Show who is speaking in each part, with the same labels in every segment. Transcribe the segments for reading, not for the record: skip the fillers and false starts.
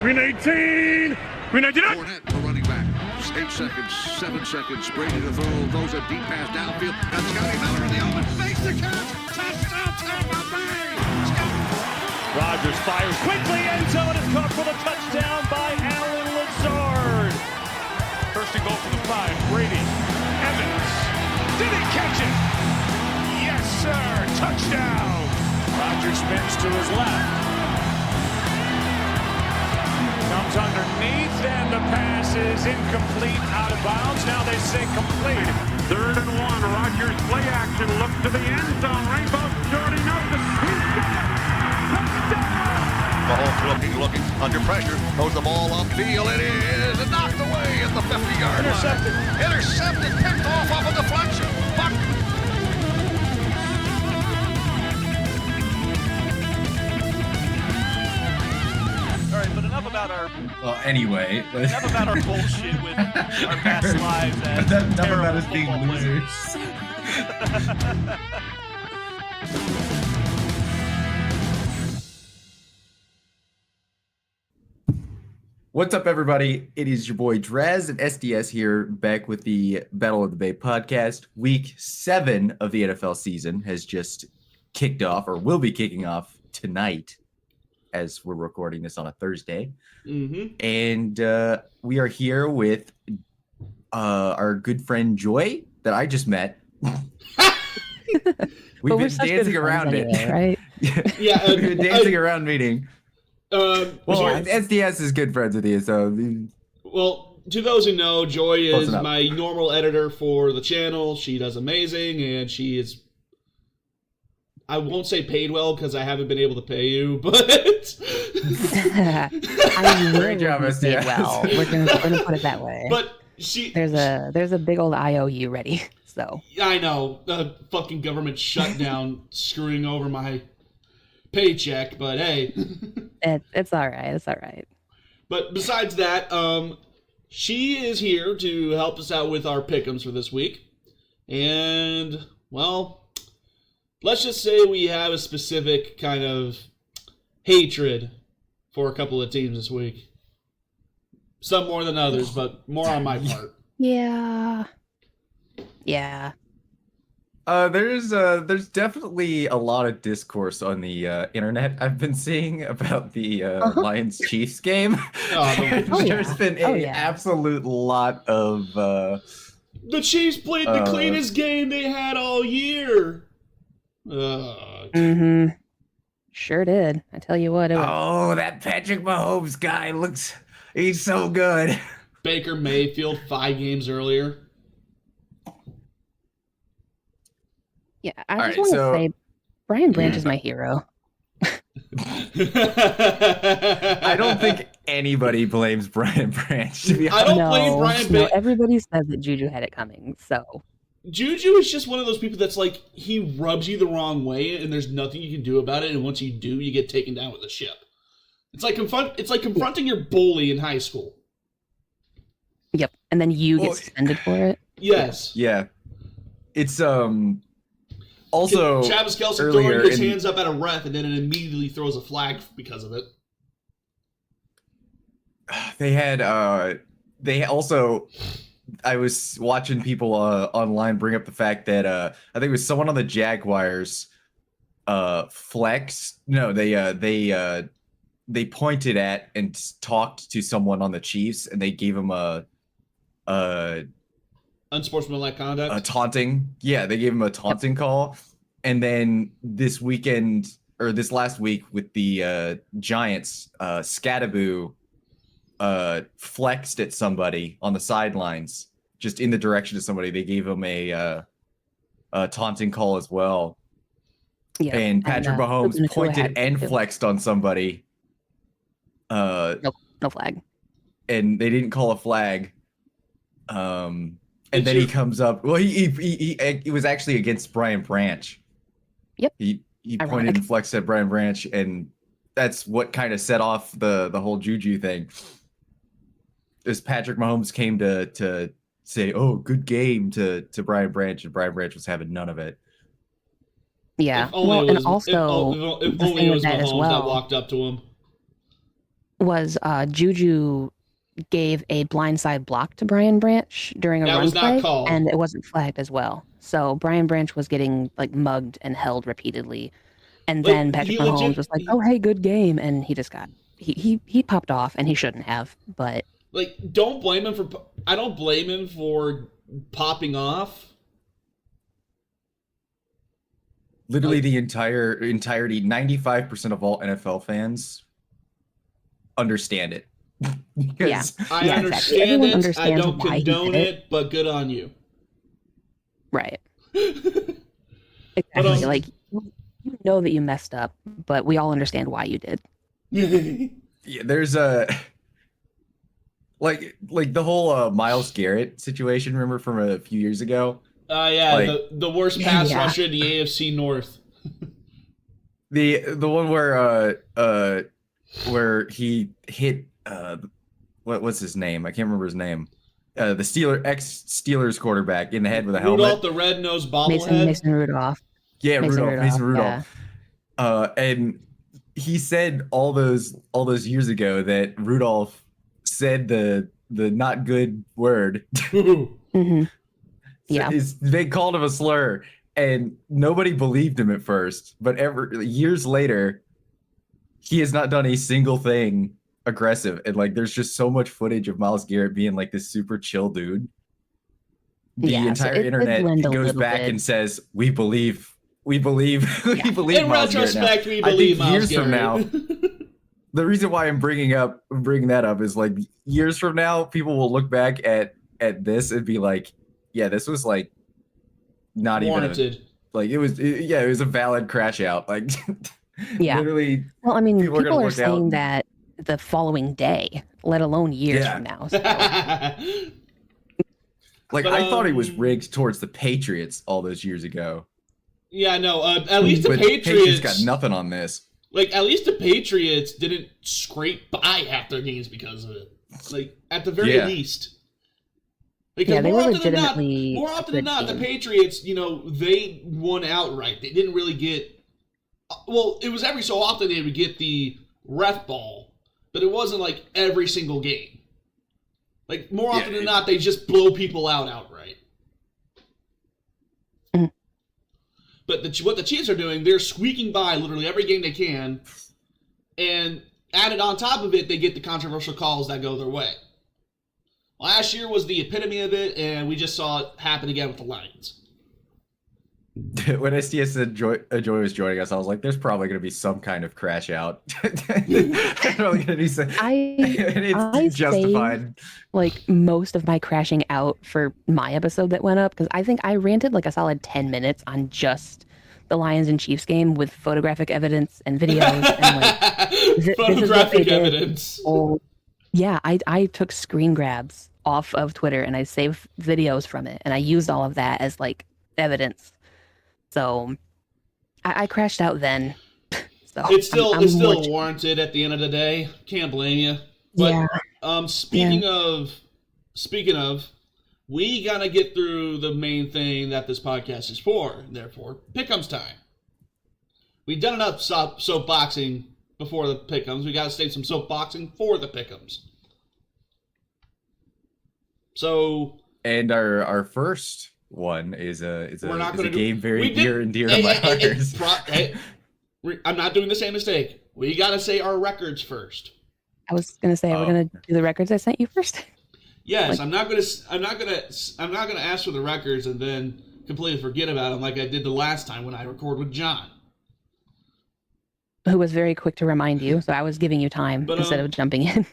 Speaker 1: Green 18! Green 19!
Speaker 2: Fournette, the running back. 8 seconds, 7 seconds. Brady to throw. Throws a deep pass downfield. And Scotty Miller in the open. Makes the catch. Touchdown, Tampa Bay!
Speaker 1: Rodgers fires quickly. End zone is caught for the touchdown by Allen Lazard. First and goal for the 5. Brady. Evans. Did he catch it? Yes, sir. Touchdown. Rodgers spins to his left. Comes underneath, and the pass is incomplete, out of bounds. Now they say complete.
Speaker 3: 3rd and 1. Rodgers play action. Look to the end zone. Rainbow Jordy Nelson. He's got it. Touchdown.
Speaker 2: Mahomes looking under pressure. Throws the ball upfield. It is knocked away at the 50-yard line. Intercepted. Picked off a deflection.
Speaker 4: All right, but enough about our.
Speaker 5: Well, anyway.
Speaker 4: Enough about our bullshit with our past lives as
Speaker 5: Enough about us being
Speaker 4: football
Speaker 5: losers. What's up, everybody? It is your boy Drez and SDS here, back with the Battle of the Bay podcast. Week 7 of the NFL season has just kicked off, or will be kicking off tonight, as we're recording this on a Thursday.
Speaker 6: Mm-hmm.
Speaker 5: And we are here with our good friend Joy that I just met. We've been dancing around
Speaker 7: anyway,
Speaker 5: it,
Speaker 7: right?
Speaker 6: Yeah,
Speaker 5: we've been dancing around meeting.
Speaker 6: Well,
Speaker 5: SDS is good friends with you, so
Speaker 6: well, to those who know, Joy is
Speaker 5: Close enough.
Speaker 6: my normal editor for the channel. She does amazing, and she is. I won't say paid well because I haven't been able to pay you, but
Speaker 7: I
Speaker 5: Great job,
Speaker 7: will say
Speaker 5: SDS.
Speaker 7: well. We're gonna put it that way.
Speaker 6: but she.
Speaker 7: There's a big old IOU ready. So
Speaker 6: I know the fucking government shutdown screwing over my paycheck, but hey.
Speaker 7: it's all right. It's all right.
Speaker 6: But besides that, she is here to help us out with our pick'ems for this week, and well, let's just say we have a specific kind of hatred for a couple of teams this week. Some more than others, but more on my part.
Speaker 7: Yeah.
Speaker 5: there's definitely a lot of discourse on the internet I've been seeing about the Lions Chiefs game. There's been an absolute lot of
Speaker 6: The Chiefs played the cleanest game they had all year.
Speaker 7: Sure did. I tell you what. It was...
Speaker 5: that Patrick Mahomes guy he's so good.
Speaker 6: Baker Mayfield 5 games earlier.
Speaker 7: Yeah, I just want to say, Brian Branch is my hero.
Speaker 5: I don't think anybody blames Brian Branch, to be honest.
Speaker 6: I don't blame Brian
Speaker 7: Branch. Everybody says that Juju had it coming, so.
Speaker 6: Juju is just one of those people that's like, he rubs you the wrong way, and there's nothing you can do about it, and once you do, you get taken down with a ship. It's like confronting your bully in high school.
Speaker 7: Yep, and then you get suspended for it.
Speaker 6: Yes.
Speaker 5: Yeah. It's also
Speaker 6: Travis Kelce
Speaker 5: throwing
Speaker 6: his hands up at a ref, and then it immediately throws a flag because of it.
Speaker 5: They also, I was watching people online bring up the fact that I think it was someone on the Jaguars they pointed at and talked to someone on the Chiefs, and they gave him a
Speaker 6: unsportsmanlike conduct.
Speaker 5: A taunting. Yeah, they gave him a taunting call. And then this last week with the Giants, Scattaboo flexed at somebody on the sidelines, just in the direction of somebody. They gave him a taunting call as well.
Speaker 7: Yeah,
Speaker 5: and Patrick Mahomes pointed and flexed on somebody.
Speaker 7: No flag.
Speaker 5: And they didn't call a flag. And then he comes up. Well, he was actually against Brian Branch.
Speaker 7: Yep.
Speaker 5: He pointed and flexed at Brian Branch, and that's what kind of set off the whole Juju thing. As Patrick Mahomes came to say, "Oh, good game" to Brian Branch, and Brian Branch was having none of it.
Speaker 7: Yeah.
Speaker 6: If only it was Mahomes that walked up to him.
Speaker 7: was Juju gave a blindside block to Brian Branch during a
Speaker 6: That
Speaker 7: run
Speaker 6: was not
Speaker 7: play,
Speaker 6: called.
Speaker 7: and it wasn't flagged as well. So Brian Branch was getting like mugged and held repeatedly, and
Speaker 6: Like,
Speaker 7: then Patrick
Speaker 6: he legit-
Speaker 7: Mahomes was like, "Oh, hey, good game," and he just got he popped off, and he shouldn't have. But
Speaker 6: Like, don't blame him for. I don't blame him for popping off.
Speaker 5: Literally the entirety, 95% of all NFL fans understand it. Because
Speaker 6: I
Speaker 7: Yeah, exactly.
Speaker 6: understand
Speaker 7: Everyone
Speaker 6: it. I
Speaker 7: understands
Speaker 6: don't
Speaker 7: why he did
Speaker 6: condone it, but good on you.
Speaker 7: right, exactly. Like you know that you messed up, but we all understand why you did.
Speaker 5: yeah, there's a like the whole Myles Garrett situation, remember from a few years ago?
Speaker 6: Yeah,
Speaker 5: Like-
Speaker 6: the worst pass
Speaker 7: Yeah.
Speaker 6: rusher in the AFC North.
Speaker 5: The one where he hit what's his name? I can't remember his name. The ex-Steelers quarterback in the head with a helmet.
Speaker 6: Rudolph the red-nosed bobblehead.
Speaker 7: Mason Rudolph.
Speaker 5: Yeah,
Speaker 7: Mason
Speaker 5: Mason
Speaker 7: Rudolph,
Speaker 5: Rudolph. And he said all those years ago that Rudolph said the not good word.
Speaker 7: Mm-hmm. Yeah.
Speaker 5: They called him a slur, and nobody believed him at first. But years later, he has not done a single thing aggressive. And like, there's just so much footage of Myles Garrett being like this super chill dude. The
Speaker 7: Yeah, so
Speaker 5: entire
Speaker 7: it did
Speaker 5: internet
Speaker 7: blend a
Speaker 5: goes
Speaker 7: little
Speaker 5: back
Speaker 7: bit.
Speaker 5: and says, "We believe, we believe
Speaker 6: In
Speaker 5: Myles Garrett now."
Speaker 6: retrospect, we
Speaker 5: I
Speaker 6: believe
Speaker 5: think
Speaker 6: Myles
Speaker 5: years
Speaker 6: Garrett.
Speaker 5: from now, the reason why I'm bringing that up is like years from now, people will look back at this and be like, "Yeah, this was like not
Speaker 6: warranted.
Speaker 5: even like it was a valid crash out." Like,
Speaker 7: Yeah.
Speaker 5: literally,
Speaker 7: Well, I mean,
Speaker 5: people are gonna
Speaker 7: people are
Speaker 5: look out
Speaker 7: saying
Speaker 5: and-
Speaker 7: that the following day, let alone years
Speaker 5: Yeah.
Speaker 7: from now. So,
Speaker 5: like
Speaker 6: But,
Speaker 5: I thought it was rigged towards the Patriots all those years ago.
Speaker 6: Yeah, no. At least the
Speaker 5: But
Speaker 6: Patriots
Speaker 5: got nothing on this.
Speaker 6: Like, at least the Patriots didn't scrape by half their games because of it. Like, at the very
Speaker 5: Yeah.
Speaker 6: least. Because
Speaker 7: Yeah, they
Speaker 6: more
Speaker 7: were
Speaker 6: often than not,
Speaker 7: legitimately
Speaker 6: more often than
Speaker 7: a
Speaker 6: not,
Speaker 7: good
Speaker 6: the
Speaker 7: team.
Speaker 6: Patriots, they won outright. They didn't really get. Well, it was every so often they would get the ref ball, but it wasn't like every single game. Like, more often than not, they just blow people out outright.
Speaker 7: Mhm.
Speaker 6: But what the Chiefs are doing, they're squeaking by literally every game they can, and added on top of it, they get the controversial calls that go their way. Last year was the epitome of it, and we just saw it happen again with the Lions.
Speaker 5: When SDS said Joy was joining us, I was like, "There's probably going to be some kind of crash out." There's probably going to be some. It's justified.
Speaker 7: saved, like most of my crashing out for my episode that went up because I think I ranted like a solid 10 minutes on just the Lions and Chiefs game with photographic evidence and videos and like this is what they
Speaker 6: Photographic
Speaker 7: did.
Speaker 6: evidence.
Speaker 7: Oh, yeah, I took screen grabs off of Twitter and I saved videos from it and I used all of that as like evidence. So I crashed out then. So
Speaker 6: It's still
Speaker 7: more-
Speaker 6: warranted at the end of the day. Can't blame you. But
Speaker 7: Yeah.
Speaker 6: speaking of, we gotta get through the main thing that this podcast is for. Therefore, pick'ems time. We've done enough soapboxing before the pick'ems. We gotta save some soapboxing for the pick'ems. So,
Speaker 5: And our first one is a game very
Speaker 6: we did-
Speaker 5: dear and dear to my heart.
Speaker 6: I'm not doing the same mistake. We gotta say our records first.
Speaker 7: I was gonna say we're gonna do the records I sent you first.
Speaker 6: Yes, I'm not gonna ask for the records and then completely forget about them like I did the last time when I recorded with John.
Speaker 7: Who was very quick to remind you, so I was giving you time
Speaker 6: But,
Speaker 7: instead of jumping in.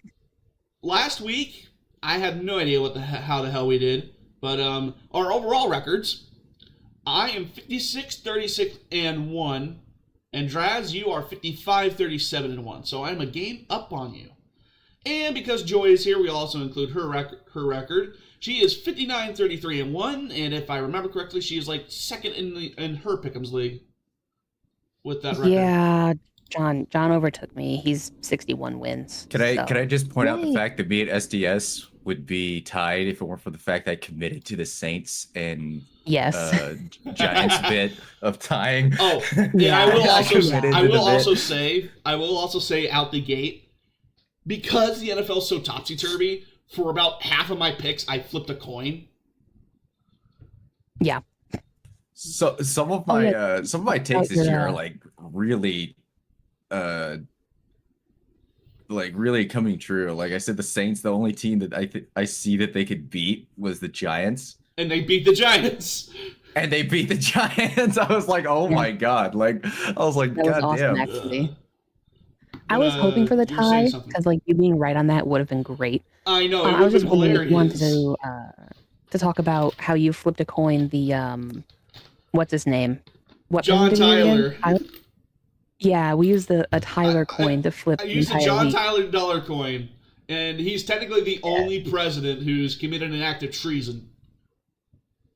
Speaker 6: Last week, I had no idea how the hell we did, but our overall records, I am 56, 36, and 1, and Draz, you are 55, 37, and 1. So I'm a game up on you. And because Joy is here, we also include her record. She is 59, 33, and 1, and if I remember correctly, she is like second in her Pick'ems league with that record.
Speaker 7: Yeah, John overtook me. He's 61 wins.
Speaker 5: Can I just point out the
Speaker 7: Yay.
Speaker 5: fact that me and SDS would be tied if it weren't for the fact I committed to the Saints and
Speaker 7: Yes.
Speaker 5: Giants bit of tying.
Speaker 6: Oh,
Speaker 7: Yeah,
Speaker 6: I will
Speaker 5: I
Speaker 6: also
Speaker 5: committed to the bit.
Speaker 6: say out the gate, because the NFL is so topsy-turvy, for about half of my picks, I flipped a coin.
Speaker 7: Yeah.
Speaker 5: So some of my takes this year are like really coming true. Like I said, the Saints, the only team that I see that they could beat was the Giants.
Speaker 6: And they beat the Giants.
Speaker 5: And they beat the Giants. I was like, oh my God. Like, I was like,
Speaker 7: That was
Speaker 5: God
Speaker 7: awesome,
Speaker 5: damn.
Speaker 7: actually. I was hoping for the
Speaker 6: you were saying
Speaker 7: tie
Speaker 6: something.
Speaker 7: because, like, you being right on that would have been great.
Speaker 6: I know, it
Speaker 7: I
Speaker 6: would
Speaker 7: was
Speaker 6: have
Speaker 7: just
Speaker 6: been
Speaker 7: hoping you wanted
Speaker 6: hilarious.
Speaker 7: to talk about how you flipped a coin. The what's his name? What
Speaker 6: John
Speaker 7: president are you again?
Speaker 6: Tyler.
Speaker 7: Yeah, we used a Tyler coin to flip
Speaker 6: I
Speaker 7: the
Speaker 6: used a
Speaker 7: entire
Speaker 6: John
Speaker 7: week.
Speaker 6: Tyler dollar coin, and he's technically the only president who's committed an act of treason.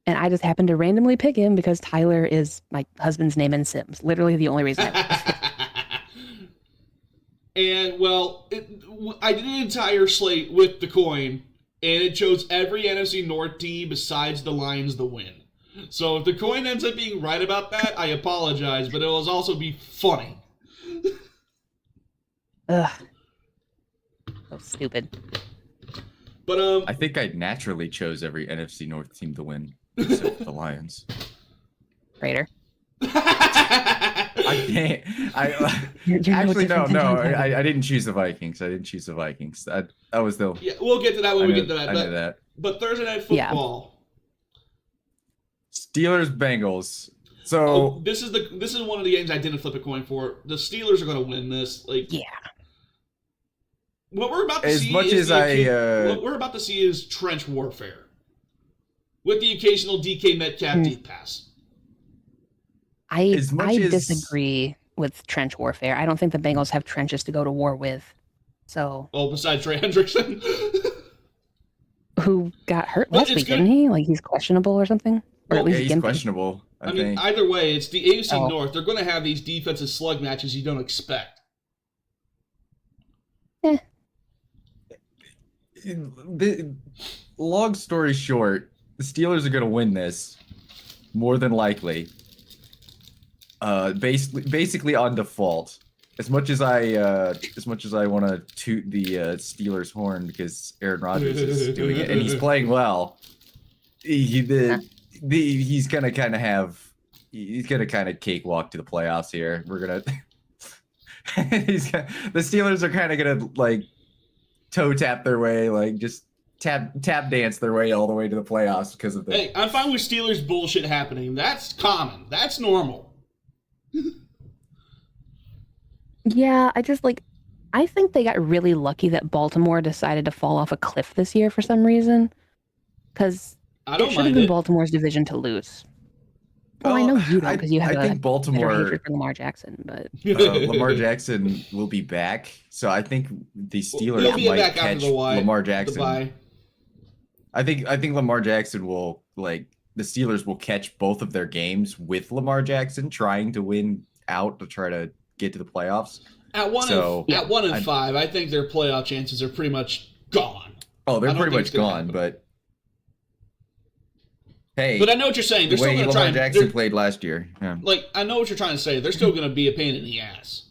Speaker 7: And I just happened to randomly pick him because Tyler is my husband's name in Sims. Literally the only reason I
Speaker 6: And, well, I did an entire slate with the coin, and it chose every NFC North team besides the Lions to win. So if the coin ends up being right about that, I apologize, but it will also be funny.
Speaker 7: Ugh. So stupid.
Speaker 6: But,
Speaker 5: I think I naturally chose every NFC North team to win, except for the Lions.
Speaker 7: Traitor.
Speaker 5: I can't.
Speaker 7: You're no
Speaker 5: Actually,
Speaker 7: different than
Speaker 5: no.
Speaker 7: John Tyler.
Speaker 5: I didn't choose the Vikings. That was the.
Speaker 6: yeah, we'll get to that when we get to that.
Speaker 5: I knew that.
Speaker 6: But Thursday Night
Speaker 7: Yeah.
Speaker 6: Football.
Speaker 5: Steelers, Bengals. So
Speaker 6: Oh, this is one of the games I didn't flip a coin for. The Steelers are going to win this. Like,
Speaker 7: Yeah.
Speaker 6: what we're about to
Speaker 5: As
Speaker 6: see
Speaker 5: much
Speaker 6: is
Speaker 5: as
Speaker 6: what we're about to see is trench warfare, with the occasional DK Metcalf deep pass.
Speaker 7: I
Speaker 5: As much as-
Speaker 7: disagree with trench warfare. I don't think the Bengals have trenches to go to war with. So
Speaker 6: Oh, besides Trey Hendrickson.
Speaker 7: who got hurt
Speaker 6: Well,
Speaker 7: last
Speaker 6: it's
Speaker 7: week,
Speaker 6: good-
Speaker 7: didn't he? Like he's questionable or something? Or
Speaker 6: Well,
Speaker 7: at least
Speaker 5: yeah, he's
Speaker 7: gimpy.
Speaker 5: questionable. I
Speaker 6: I mean,
Speaker 5: think.
Speaker 6: either way, it's the AFC
Speaker 7: Oh.
Speaker 6: North. They're going to have these defensive slug matches you don't expect.
Speaker 5: The long story short, the Steelers are going to win this more than likely. Basically on default. As much as I want to toot the Steelers horn because Aaron Rodgers is doing it and he's playing well, he's gonna kind of cakewalk to the playoffs here. We're gonna the Steelers are kind of gonna like toe tap their way, like just tap dance their way all the way to the playoffs because of the.
Speaker 6: Hey, I'm fine with Steelers bullshit happening. That's common. That's normal.
Speaker 7: Yeah, I think they got really lucky that Baltimore decided to fall off a cliff this year for some reason. Because
Speaker 6: I
Speaker 7: it
Speaker 6: don't
Speaker 7: should have
Speaker 6: mind
Speaker 7: been
Speaker 6: it.
Speaker 7: Baltimore's division to lose. Well, I know you don't because you have
Speaker 5: I think
Speaker 7: a
Speaker 5: Baltimore.
Speaker 7: bitter hatred for Lamar Jackson, but
Speaker 5: Lamar Jackson will be back, so I think the Steelers
Speaker 6: He'll be
Speaker 5: might
Speaker 6: back
Speaker 5: catch
Speaker 6: after the Y,
Speaker 5: Lamar
Speaker 6: the
Speaker 5: Jackson.
Speaker 6: bye.
Speaker 5: I think Lamar Jackson will the Steelers will catch both of their games with Lamar Jackson trying to win out to try to get to the playoffs.
Speaker 6: At 1 and 5, I think their playoff chances are pretty much gone.
Speaker 5: Oh, they're
Speaker 6: I don't
Speaker 5: pretty
Speaker 6: think
Speaker 5: much
Speaker 6: it's gonna
Speaker 5: gone,
Speaker 6: happen.
Speaker 5: but hey,
Speaker 6: But I know what you're saying. They're
Speaker 5: the
Speaker 6: still
Speaker 5: way
Speaker 6: going to try.
Speaker 5: Lamar Jackson played last year. Yeah.
Speaker 6: Like, I know what you're trying to say. They're still going to be a pain in the ass.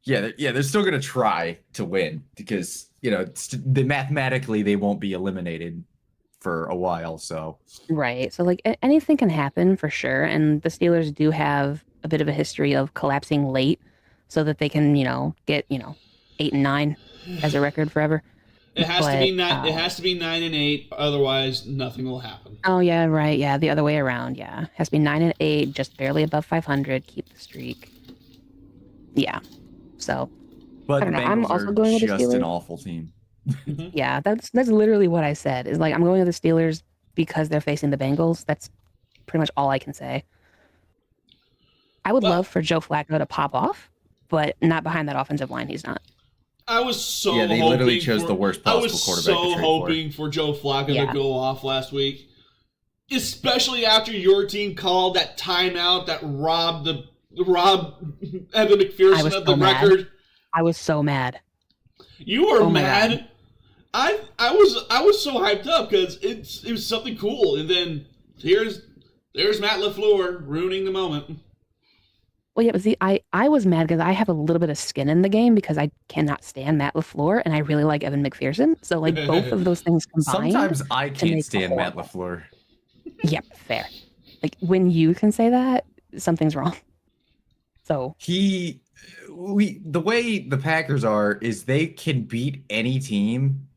Speaker 5: Yeah, they're still gonna try to win because mathematically they won't be eliminated for a while. So
Speaker 7: right. So anything can happen for sure. And the Steelers do have a bit of a history of collapsing late so that they can, get, 8 and 9 as a record forever.
Speaker 6: It has to
Speaker 7: But,
Speaker 6: be 9. It has to be 9 and 8. Otherwise, nothing will happen.
Speaker 7: Oh yeah, right. Yeah, the other way around. Yeah, has to be 9 and 8, just barely above 500. Keep the streak. Yeah. So
Speaker 5: but
Speaker 7: I don't
Speaker 5: the
Speaker 7: know, I'm
Speaker 5: Bengals
Speaker 7: also
Speaker 5: are
Speaker 7: going with the
Speaker 5: just an
Speaker 7: Steelers.
Speaker 5: awful team.
Speaker 7: yeah, that's literally what I said. Is like I'm going with the Steelers because they're facing the Bengals. That's pretty much all I can say. I would
Speaker 6: Well-
Speaker 7: love for Joe Flacco to pop off, but not behind that offensive line. He's not.
Speaker 6: I was so
Speaker 5: Yeah, they
Speaker 6: hoping
Speaker 5: literally chose the worst possible
Speaker 6: I was
Speaker 5: quarterback
Speaker 6: so
Speaker 5: to trade for.
Speaker 6: hoping for Joe Flacco
Speaker 7: Yeah.
Speaker 6: to go off last week. Especially after your team called that timeout that robbed Evan
Speaker 7: I
Speaker 6: McPherson
Speaker 7: was
Speaker 6: of the
Speaker 7: so mad.
Speaker 6: record.
Speaker 7: I was so mad.
Speaker 6: You were
Speaker 7: Oh my
Speaker 6: mad. I was so hyped up because it was something cool, and then there's Matt LaFleur ruining the moment.
Speaker 7: Well, yeah, but see, I was mad because I have a little bit of skin in the game because I cannot stand Matt LaFleur and I really like Evan McPherson. So like both of those things combined.
Speaker 5: Sometimes I
Speaker 7: to
Speaker 5: can't
Speaker 7: make
Speaker 5: stand Matt
Speaker 7: horrible.
Speaker 5: LaFleur.
Speaker 7: Yep, fair. Like when you can say that, something's wrong. So
Speaker 5: The way the Packers are is they can beat any team,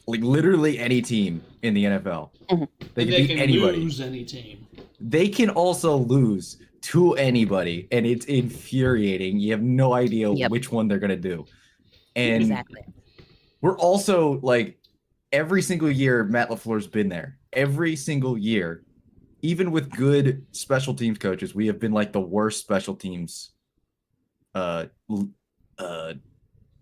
Speaker 5: like literally any team in the NFL.
Speaker 7: Mhm.
Speaker 5: They
Speaker 6: And
Speaker 5: can
Speaker 6: they
Speaker 5: beat
Speaker 6: can
Speaker 5: anybody.
Speaker 6: lose any team.
Speaker 5: They can also lose to anybody, and it's infuriating. You have no idea
Speaker 7: Yep.
Speaker 5: which one they're gonna do. And
Speaker 7: exactly.
Speaker 5: we're also like every single year Matt LaFleur's been there. Every single year, even with good special teams coaches, we have been like the worst special teams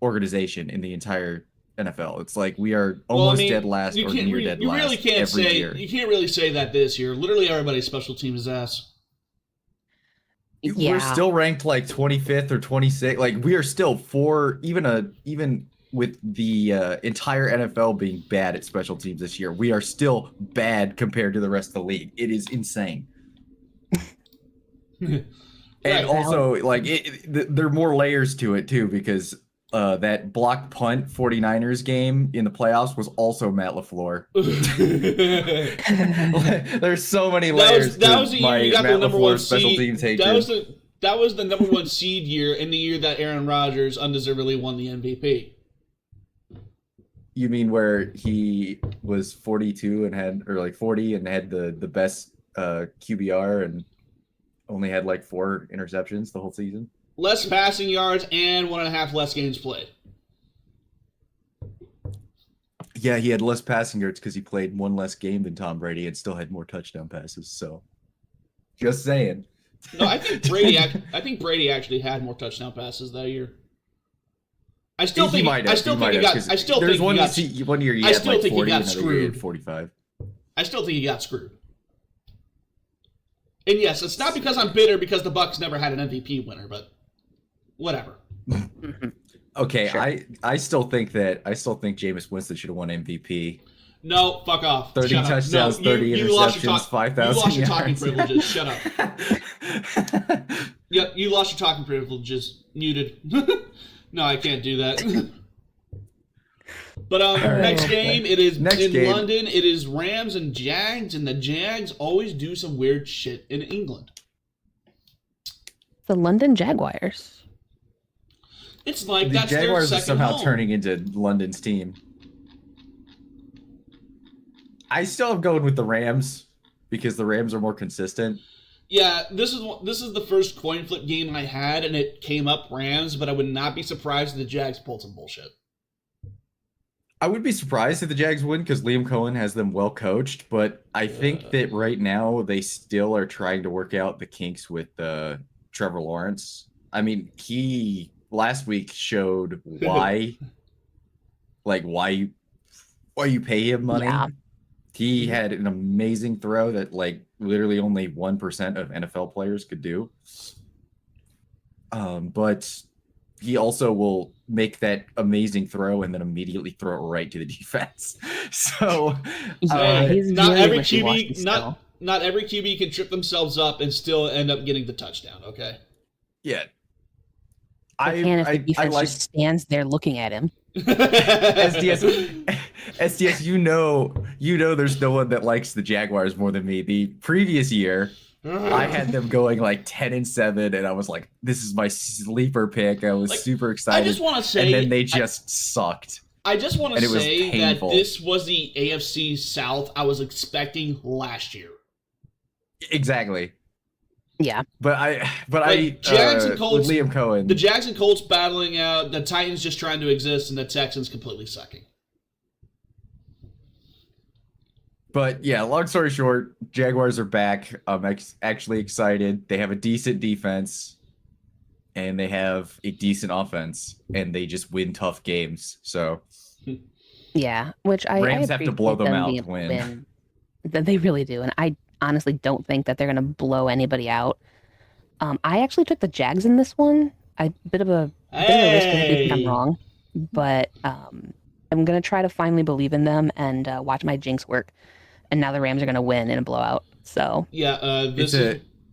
Speaker 5: organization in the entire NFL. It's like we are almost dead last or near dead last.
Speaker 6: Really can't
Speaker 5: every
Speaker 6: say
Speaker 5: year.
Speaker 6: you can't really say that this year. Literally everybody's special teams ass.
Speaker 7: Yeah.
Speaker 5: We're still ranked like 25th or 26th. Like we are still even with the entire NFL being bad at special teams this year, we are still bad compared to the rest of the league. It is insane. And also, like, there are more layers to it, too, because that blocked punt 49ers game in the playoffs was also Matt LaFleur. There's so many layers
Speaker 6: that was
Speaker 5: to
Speaker 6: the year
Speaker 5: my
Speaker 6: you got
Speaker 5: Matt
Speaker 6: the number
Speaker 5: LaFleur
Speaker 6: one
Speaker 5: special
Speaker 6: seed.
Speaker 5: teams hatred.
Speaker 6: That was the number one seed year, and the year that Aaron Rodgers undeservedly won the MVP.
Speaker 5: You mean where he was 42 and had, or like 40 and had the best QBR and only had like 4 interceptions the whole season?
Speaker 6: Less passing yards and 1.5 less games played.
Speaker 5: Yeah, he had less passing yards because he played 1 less game than Tom Brady and still had more touchdown passes. So, just saying.
Speaker 6: No, I think Brady actually had more touchdown passes that year. I still think he got screwed.
Speaker 5: I still think he got 45.
Speaker 6: I still think he got screwed. And yes, it's not because I'm bitter because the Bucs never had an MVP winner, but whatever.
Speaker 5: Okay,
Speaker 7: Sure.
Speaker 5: I still think Jameis Winston should have won MVP.
Speaker 6: No, fuck off.
Speaker 5: 30
Speaker 6: Shut
Speaker 5: touchdowns,
Speaker 6: up.
Speaker 5: 30 interceptions, 5,000
Speaker 6: You lost your talking
Speaker 5: yards.
Speaker 6: privileges. Shut up. Yep, you lost your talking privileges. Muted. No, I can't do that. But next game, it is London. It is Rams and Jags, and the Jags always do some weird shit in England.
Speaker 7: The London Jaguars.
Speaker 6: It's like
Speaker 5: The
Speaker 6: that's
Speaker 5: Jaguars
Speaker 6: their
Speaker 5: are
Speaker 6: second
Speaker 5: somehow
Speaker 6: home.
Speaker 5: turning into London's team. I still am going with the Rams because the Rams are more consistent.
Speaker 6: Yeah, this is the first coin flip game I had, and it came up Rams, but I would not be surprised if the Jags pulled some bullshit.
Speaker 5: I would be surprised if the Jags win because Liam Cohen has them well coached, but I think that right now they still are trying to work out the kinks with Trevor Lawrence. I mean, he last week showed why you pay him money.
Speaker 7: Yeah.
Speaker 5: He had an amazing throw that like literally only 1% of NFL players could do. But he also will make that amazing throw and then immediately throw it right to the defense. So
Speaker 7: He's
Speaker 6: not
Speaker 7: very
Speaker 6: every
Speaker 7: wishy-washy
Speaker 6: QB
Speaker 7: still.
Speaker 6: not every QB can trip themselves up and still end up getting the touchdown, okay?
Speaker 5: yeah.
Speaker 7: They can if the
Speaker 5: I
Speaker 7: defense
Speaker 5: like
Speaker 7: just stands there looking at him.
Speaker 5: SDS, you know there's no one that likes the Jaguars more than me. The previous year, I had them going like 10-7, and I was like, this is my sleeper pick. I was super excited.
Speaker 6: I just want to say,
Speaker 5: and then they just sucked.
Speaker 6: I just want to
Speaker 5: and it was
Speaker 6: say that
Speaker 5: painful.
Speaker 6: this was the AFC South I was expecting last year.
Speaker 5: Exactly.
Speaker 7: Yeah.
Speaker 5: But
Speaker 6: Jags and Colts,
Speaker 5: with Liam Cohen,
Speaker 6: the Jags and Colts battling out, the Titans just trying to exist, and the Texans completely sucking.
Speaker 5: But yeah, long story short, Jaguars are back. I'm actually excited. They have a decent defense, and they have a decent offense, and they just win tough games. So
Speaker 7: Yeah. Which I
Speaker 5: Rams have to blow them out to win.
Speaker 7: They really do. And I honestly don't think that they're going to blow anybody out. I actually took the Jags in this one. A bit of a risk because I think I'm wrong. But I'm going to try to finally believe in them and watch my jinx work. And now the Rams are going to win in a blowout. So
Speaker 6: Yeah,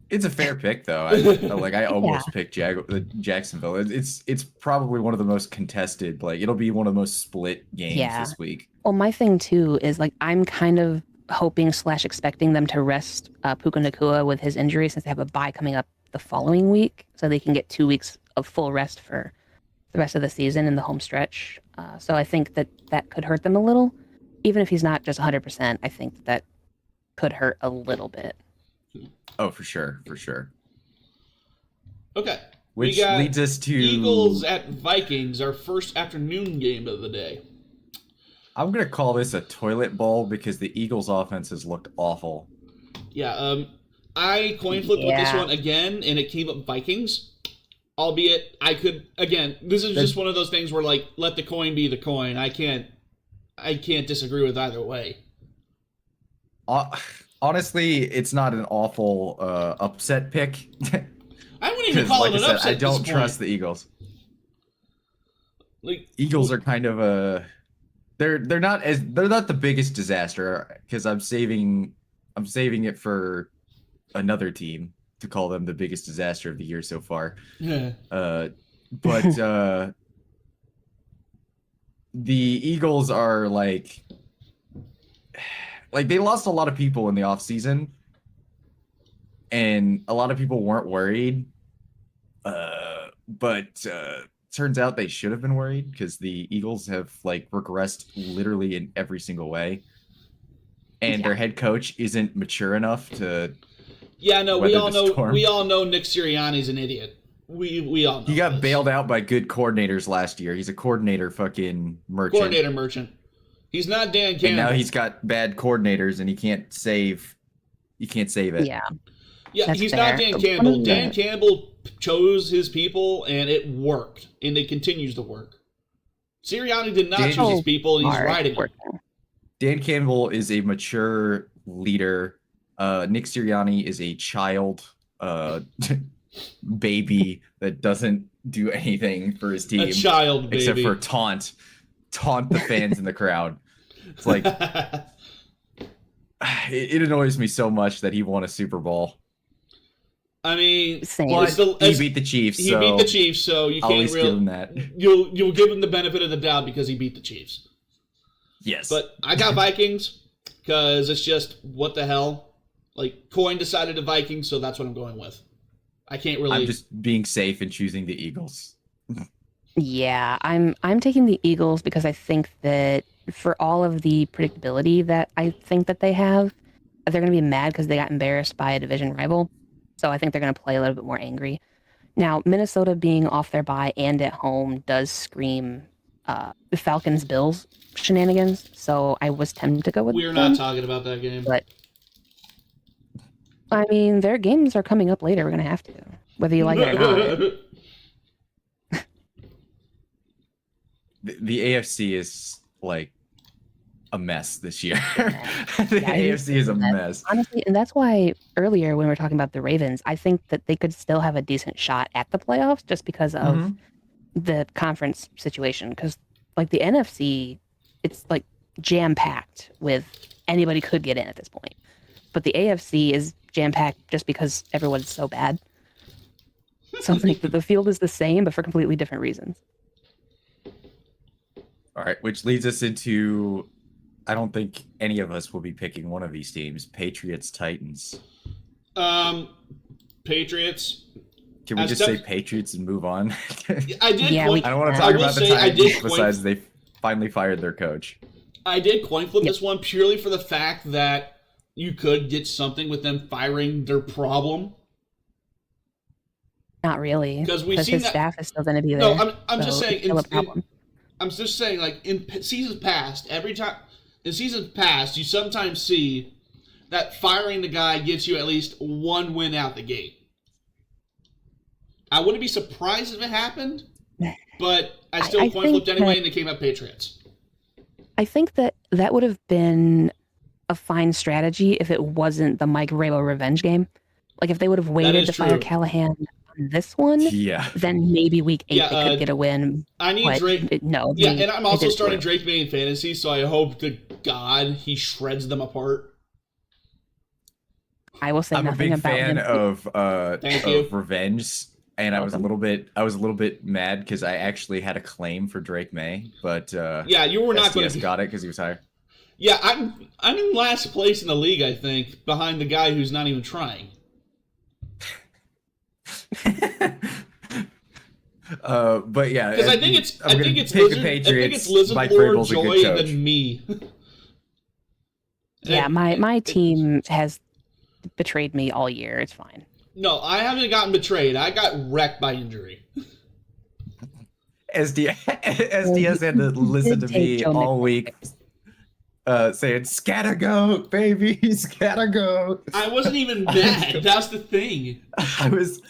Speaker 5: It's a fair pick, though. I almost picked Jacksonville. It's probably one of the most contested. Like, it'll be one of the most split games this week.
Speaker 7: Well, my thing too is like I'm kind of hoping / expecting them to rest Puka Nacua with his injury since they have a bye coming up the following week, so they can get 2 weeks of full rest for the rest of the season in the home stretch. So I think that could hurt them a little, even if he's not just 100%. I think that could hurt a little bit.
Speaker 5: Oh, for sure.
Speaker 6: Okay.
Speaker 5: Which
Speaker 6: we got
Speaker 5: leads us to
Speaker 6: Eagles at Vikings, our first afternoon game of the day.
Speaker 5: I'm going to call this a toilet bowl because the Eagles' offense has looked awful.
Speaker 6: Yeah, I coin flipped with this one again, and it came up Vikings. Albeit, I could, again, this is just one of those things where, like, let the coin be the coin. I can't disagree with either way.
Speaker 5: Honestly, it's not an awful upset pick.
Speaker 6: I wouldn't even call it an upset.
Speaker 5: I don't trust the Eagles.
Speaker 6: Like,
Speaker 5: Eagles are kind of they're not the biggest disaster because I'm saving it for another team to call them the biggest disaster of the year so far.
Speaker 6: Yeah.
Speaker 5: But the Eagles are like they lost a lot of people in the offseason, and a lot of people weren't worried. But turns out they should have been worried because the Eagles have like regressed literally in every single way. And their head coach isn't mature enough to
Speaker 6: we all know Nick Sirianni's an idiot. We all know.
Speaker 5: He got bailed out by good coordinators last year. He's a coordinator fucking merchant.
Speaker 6: Coordinator merchant. He's not Dan Campbell.
Speaker 5: And now he's got bad coordinators and he can't save it.
Speaker 7: Yeah.
Speaker 6: Yeah,
Speaker 7: That's
Speaker 6: he's
Speaker 7: fair.
Speaker 6: not Dan Campbell. Dan Campbell chose his people and it worked. And it continues to work. Sirianni did not choose his people and he's riding it.
Speaker 5: Dan Campbell is a mature leader. Nick Sirianni is a child baby that doesn't do anything for his team.
Speaker 6: A child baby.
Speaker 5: Except for taunt the fans in the crowd. It's like it annoys me so much that he won a Super Bowl.
Speaker 6: I mean,
Speaker 5: he beat the Chiefs.
Speaker 6: He beat the Chiefs, so you can't really
Speaker 5: give him that.
Speaker 6: You'll give him the benefit of the doubt because he beat the Chiefs.
Speaker 5: Yes.
Speaker 6: But I got Vikings because it's just what the hell. Like, coin decided the Vikings, so that's what I'm going with. I can't really.
Speaker 5: I'm just being safe and choosing the Eagles.
Speaker 7: Yeah, I'm taking the Eagles because I think that for all of the predictability that I think that they have, they're going to be mad because they got embarrassed by a division rival. So I think they're going to play a little bit more angry. Now, Minnesota being off their bye and at home does scream the Falcons-Bills shenanigans. So I was tempted to go with
Speaker 6: We're
Speaker 7: them,
Speaker 6: not talking about that game.
Speaker 7: But I mean, their games are coming up later. We're going to have to, whether you like it or not.
Speaker 5: The AFC is like a mess this year. The AFC is a mess.
Speaker 7: Honestly, and that's why earlier when we were talking about the Ravens, I think that they could still have a decent shot at the playoffs just because of the conference situation. Because like the NFC, it's like jam-packed with anybody could get in at this point. But the AFC is jam-packed just because everyone's so bad. So I think that the field is the same, but for completely different reasons.
Speaker 5: All right, which leads us into, I don't think any of us will be picking one of these teams. Patriots, Titans.
Speaker 6: Patriots.
Speaker 5: Can we just say Patriots and move on?
Speaker 6: I did.
Speaker 7: Yeah,
Speaker 5: I don't want to talk about the Titans besides they finally fired their coach.
Speaker 6: I did coin flip this one purely for the fact that you could get something with them firing their problem.
Speaker 7: Not really,
Speaker 6: because
Speaker 7: his staff is still going to be there.
Speaker 6: No, I'm just saying. I'm just saying, like in seasons past, you sometimes see that firing the guy gets you at least one win out the gate. I wouldn't be surprised if it happened, but I still coin flipped anyway, and it came up Patriots.
Speaker 7: I think that would have been a fine strategy if it wasn't the Mike Vrabel revenge game. Like if they would have waited to fire Callahan on this one, then maybe week 8 they could get a win.
Speaker 6: I need Drake. And I'm also starting Drake May in fantasy, so I hope to God he shreds them apart.
Speaker 7: I will say
Speaker 5: I'm a
Speaker 7: nothing
Speaker 5: big
Speaker 7: about
Speaker 5: fan
Speaker 7: him.
Speaker 6: Thank you.
Speaker 5: of revenge, and I was a little bit mad because I actually had a claim for Drake May, but
Speaker 6: Yeah, you were not going
Speaker 5: SDS
Speaker 6: to
Speaker 5: got it because he was higher.
Speaker 6: Yeah, I'm in last place in the league, I think, behind the guy who's not even trying.
Speaker 5: But yeah,
Speaker 6: Because I think it's
Speaker 5: Patriots.
Speaker 6: Lizard
Speaker 5: Mike
Speaker 6: Lord,
Speaker 5: Vrabel's a
Speaker 6: Joy,
Speaker 5: good
Speaker 6: and
Speaker 5: coach.
Speaker 6: then me.
Speaker 7: Yeah, my team has betrayed me all year. It's fine.
Speaker 6: No, I haven't gotten betrayed. I got wrecked by injury.
Speaker 5: SDS had to listen to me all week saying "Scattergoat, baby, scattergoat."
Speaker 6: I wasn't even mad. That's the thing.
Speaker 5: I was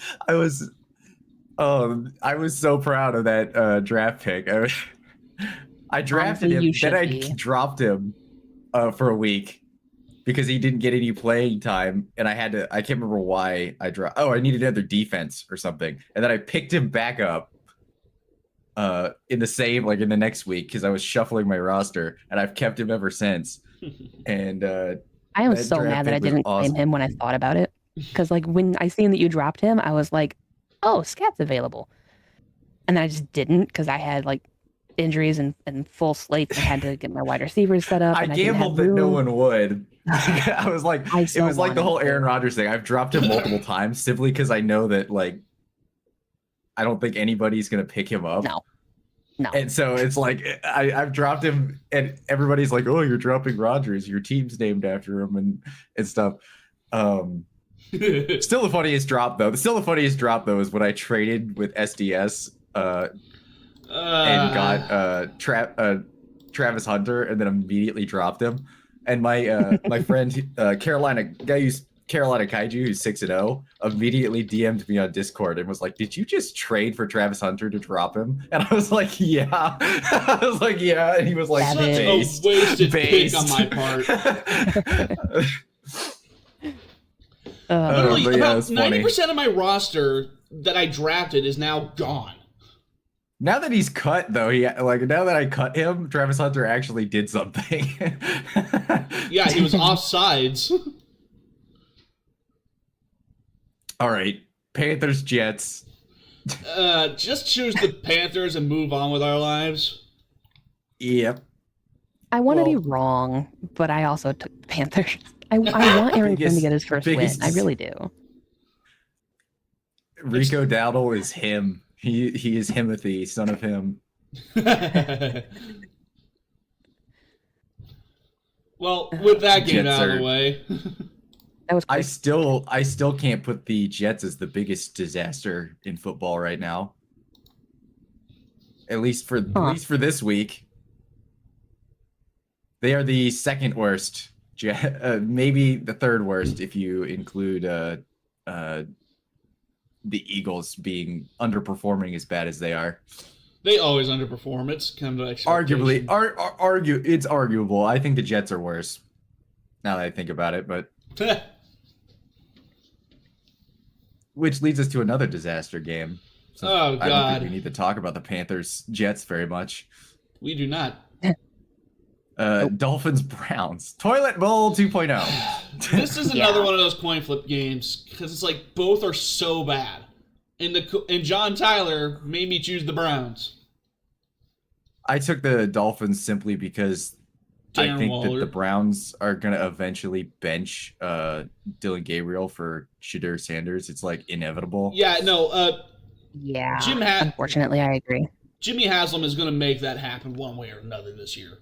Speaker 5: so proud of that draft pick. I drafted
Speaker 7: Honestly,
Speaker 5: him,
Speaker 7: you
Speaker 5: then
Speaker 7: should
Speaker 5: I
Speaker 7: be.
Speaker 5: dropped him for a week because he didn't get any playing time, and I can't remember why I dropped. Oh, I needed another defense or something, and then I picked him back up in the next week because I was shuffling my roster, and I've kept him ever since. And
Speaker 7: I am
Speaker 5: that
Speaker 7: so
Speaker 5: draft
Speaker 7: mad that I
Speaker 5: pick was
Speaker 7: didn't claim
Speaker 5: awesome.
Speaker 7: him when I thought about it. Because like when I seen that you dropped him, I was like, oh, Scat's available. And I just didn't because I had like injuries and full slates. I had to get my wide receivers set up.
Speaker 5: I
Speaker 7: And I didn't
Speaker 5: gambled
Speaker 7: have
Speaker 5: that no
Speaker 7: room.
Speaker 5: one would. I was like,
Speaker 7: I
Speaker 5: it
Speaker 7: so
Speaker 5: was like the
Speaker 7: wanted
Speaker 5: whole
Speaker 7: to.
Speaker 5: Aaron Rodgers thing. I've dropped him multiple times simply because I know that like I don't think anybody's gonna pick him up.
Speaker 7: No.
Speaker 5: And so it's like I've dropped him, and everybody's like, "Oh, you're dropping Rodgers. Your team's named after him," and stuff. Still the funniest drop though. Is when I traded with SDS and got Travis Hunter, and then immediately dropped him. And my my friend Carolina Kaiju, who's 6-0, immediately DM'd me on Discord and was like, "Did you just trade for Travis Hunter to drop him?" And I was like, "Yeah." I was like, "Yeah," and he was like,
Speaker 6: Such a wasted pick on my part. Literally,
Speaker 5: but yeah,
Speaker 6: about
Speaker 5: it's funny.
Speaker 6: 90% of my roster that I drafted is now gone.
Speaker 5: Now that he's cut, though, now that I cut him, Travis Hunter actually did something.
Speaker 6: Yeah, he was offsides.
Speaker 5: All right, Panthers, Jets.
Speaker 6: Just choose the Panthers and move on with our lives.
Speaker 5: Yep.
Speaker 7: I want to
Speaker 6: Well-
Speaker 7: be wrong, but I also took the Panthers. I want Aaron Glenn to get his first win. I really do.
Speaker 5: Rico Dowdle is him. He is Himothy, son of him.
Speaker 6: Well, with that game
Speaker 5: Jets
Speaker 6: out of
Speaker 5: are-
Speaker 6: the way.
Speaker 7: That was
Speaker 5: I
Speaker 7: quick.
Speaker 5: still can't put the Jets as the biggest disaster in football right now. At least for this week. They are the second worst, maybe the third worst if you include the Eagles being underperforming as bad as they are.
Speaker 6: They always underperform. It's kind of
Speaker 5: Arguably, it's arguable. I think the Jets are worse. Now that I think about it, but which leads us to another disaster game. So
Speaker 6: Oh,
Speaker 5: I don't
Speaker 6: God.
Speaker 5: think we need to talk about the Panthers Jets very much.
Speaker 6: We do not.
Speaker 5: Dolphins Browns Toilet Bowl 2.0.
Speaker 6: This is another one of those coin flip games because it's like both are so bad, and John Tyler made me choose the Browns.
Speaker 5: I took the Dolphins simply because I
Speaker 6: Darren
Speaker 5: think
Speaker 6: Waller.
Speaker 5: that the Browns are gonna eventually bench Dylan Gabriel for Shadur Sanders. It's like inevitable.
Speaker 6: Yeah, no.
Speaker 7: Yeah.
Speaker 6: Jim
Speaker 7: Unfortunately, I agree.
Speaker 6: Jimmy Haslam is going to make that happen one way or another this year.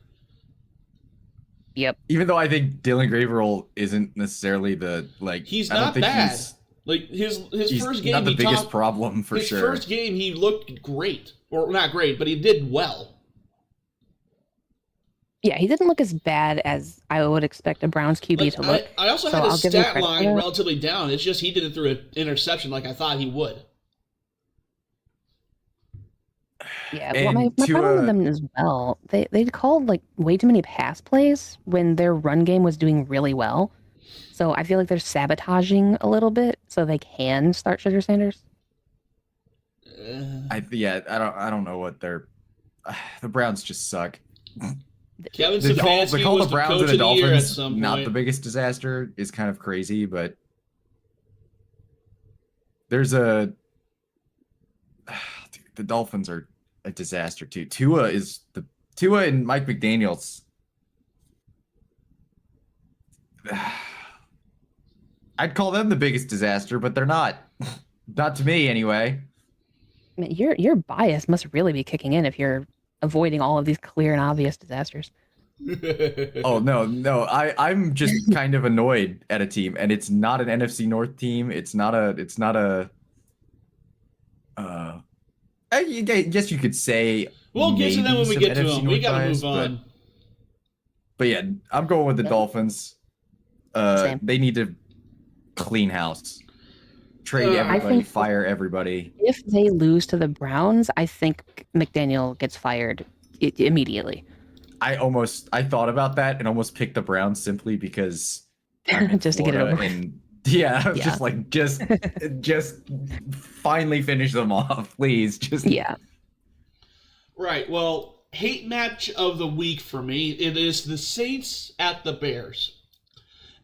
Speaker 7: Yep.
Speaker 5: Even though I think Dylan Gabriel isn't necessarily the
Speaker 6: He's
Speaker 5: I don't
Speaker 6: not
Speaker 5: think
Speaker 6: bad. Like his
Speaker 5: He's
Speaker 6: first game,
Speaker 5: not the
Speaker 6: he
Speaker 5: biggest
Speaker 6: topped-
Speaker 5: problem for
Speaker 6: his
Speaker 5: sure.
Speaker 6: first game, he looked great, or not great, but he did well.
Speaker 7: Yeah, he didn't look as bad as I would expect a Browns QB
Speaker 6: Like,
Speaker 7: to look.
Speaker 6: I also
Speaker 7: so
Speaker 6: had
Speaker 7: I'll
Speaker 6: his
Speaker 7: give him
Speaker 6: stat
Speaker 7: credit for
Speaker 6: line
Speaker 7: that.
Speaker 6: relatively down. It's just he did it through an interception, like I thought he would.
Speaker 7: Yeah,
Speaker 5: And
Speaker 7: well, my
Speaker 5: to,
Speaker 7: problem with them as well, they called like way too many pass plays when their run game was doing really well. So I feel like they're sabotaging a little bit so they can start Shadur Sanders.
Speaker 5: I don't know what they're. The Browns just suck.
Speaker 6: Kevin
Speaker 5: To call
Speaker 6: Stefanski
Speaker 5: the
Speaker 6: was the
Speaker 5: Browns
Speaker 6: coach
Speaker 5: and the
Speaker 6: of the year at
Speaker 5: Dolphins
Speaker 6: some
Speaker 5: not
Speaker 6: point.
Speaker 5: the biggest disaster is kind of crazy, but There's a the Dolphins are a disaster too. Tua and Mike McDaniels. I'd call them the biggest disaster, but they're not. Not to me, anyway.
Speaker 7: I mean, your bias must really be kicking in if you're avoiding all of these clear and obvious disasters.
Speaker 5: Oh no! I'm just kind of annoyed at a team, and it's not an NFC North team. It's not a. I guess you could say.
Speaker 6: We'll get to them when we get to
Speaker 5: NFC
Speaker 6: them. We
Speaker 5: North
Speaker 6: got to
Speaker 5: bias,
Speaker 6: move on.
Speaker 5: But yeah, I'm going with the Dolphins.
Speaker 7: Same.
Speaker 5: They need to clean house, trade
Speaker 6: I
Speaker 5: everybody,
Speaker 7: think
Speaker 5: fire everybody.
Speaker 7: If they lose to the Browns, I think McDaniel gets fired immediately.
Speaker 5: I thought about that and almost picked the Browns simply because
Speaker 7: Just to get it over with.
Speaker 5: and yeah, I was
Speaker 7: Yeah.
Speaker 5: just like, just finally finish them off, please. Just
Speaker 7: Yeah.
Speaker 6: Right. Well, hate match of the week for me, it is the Saints at the Bears.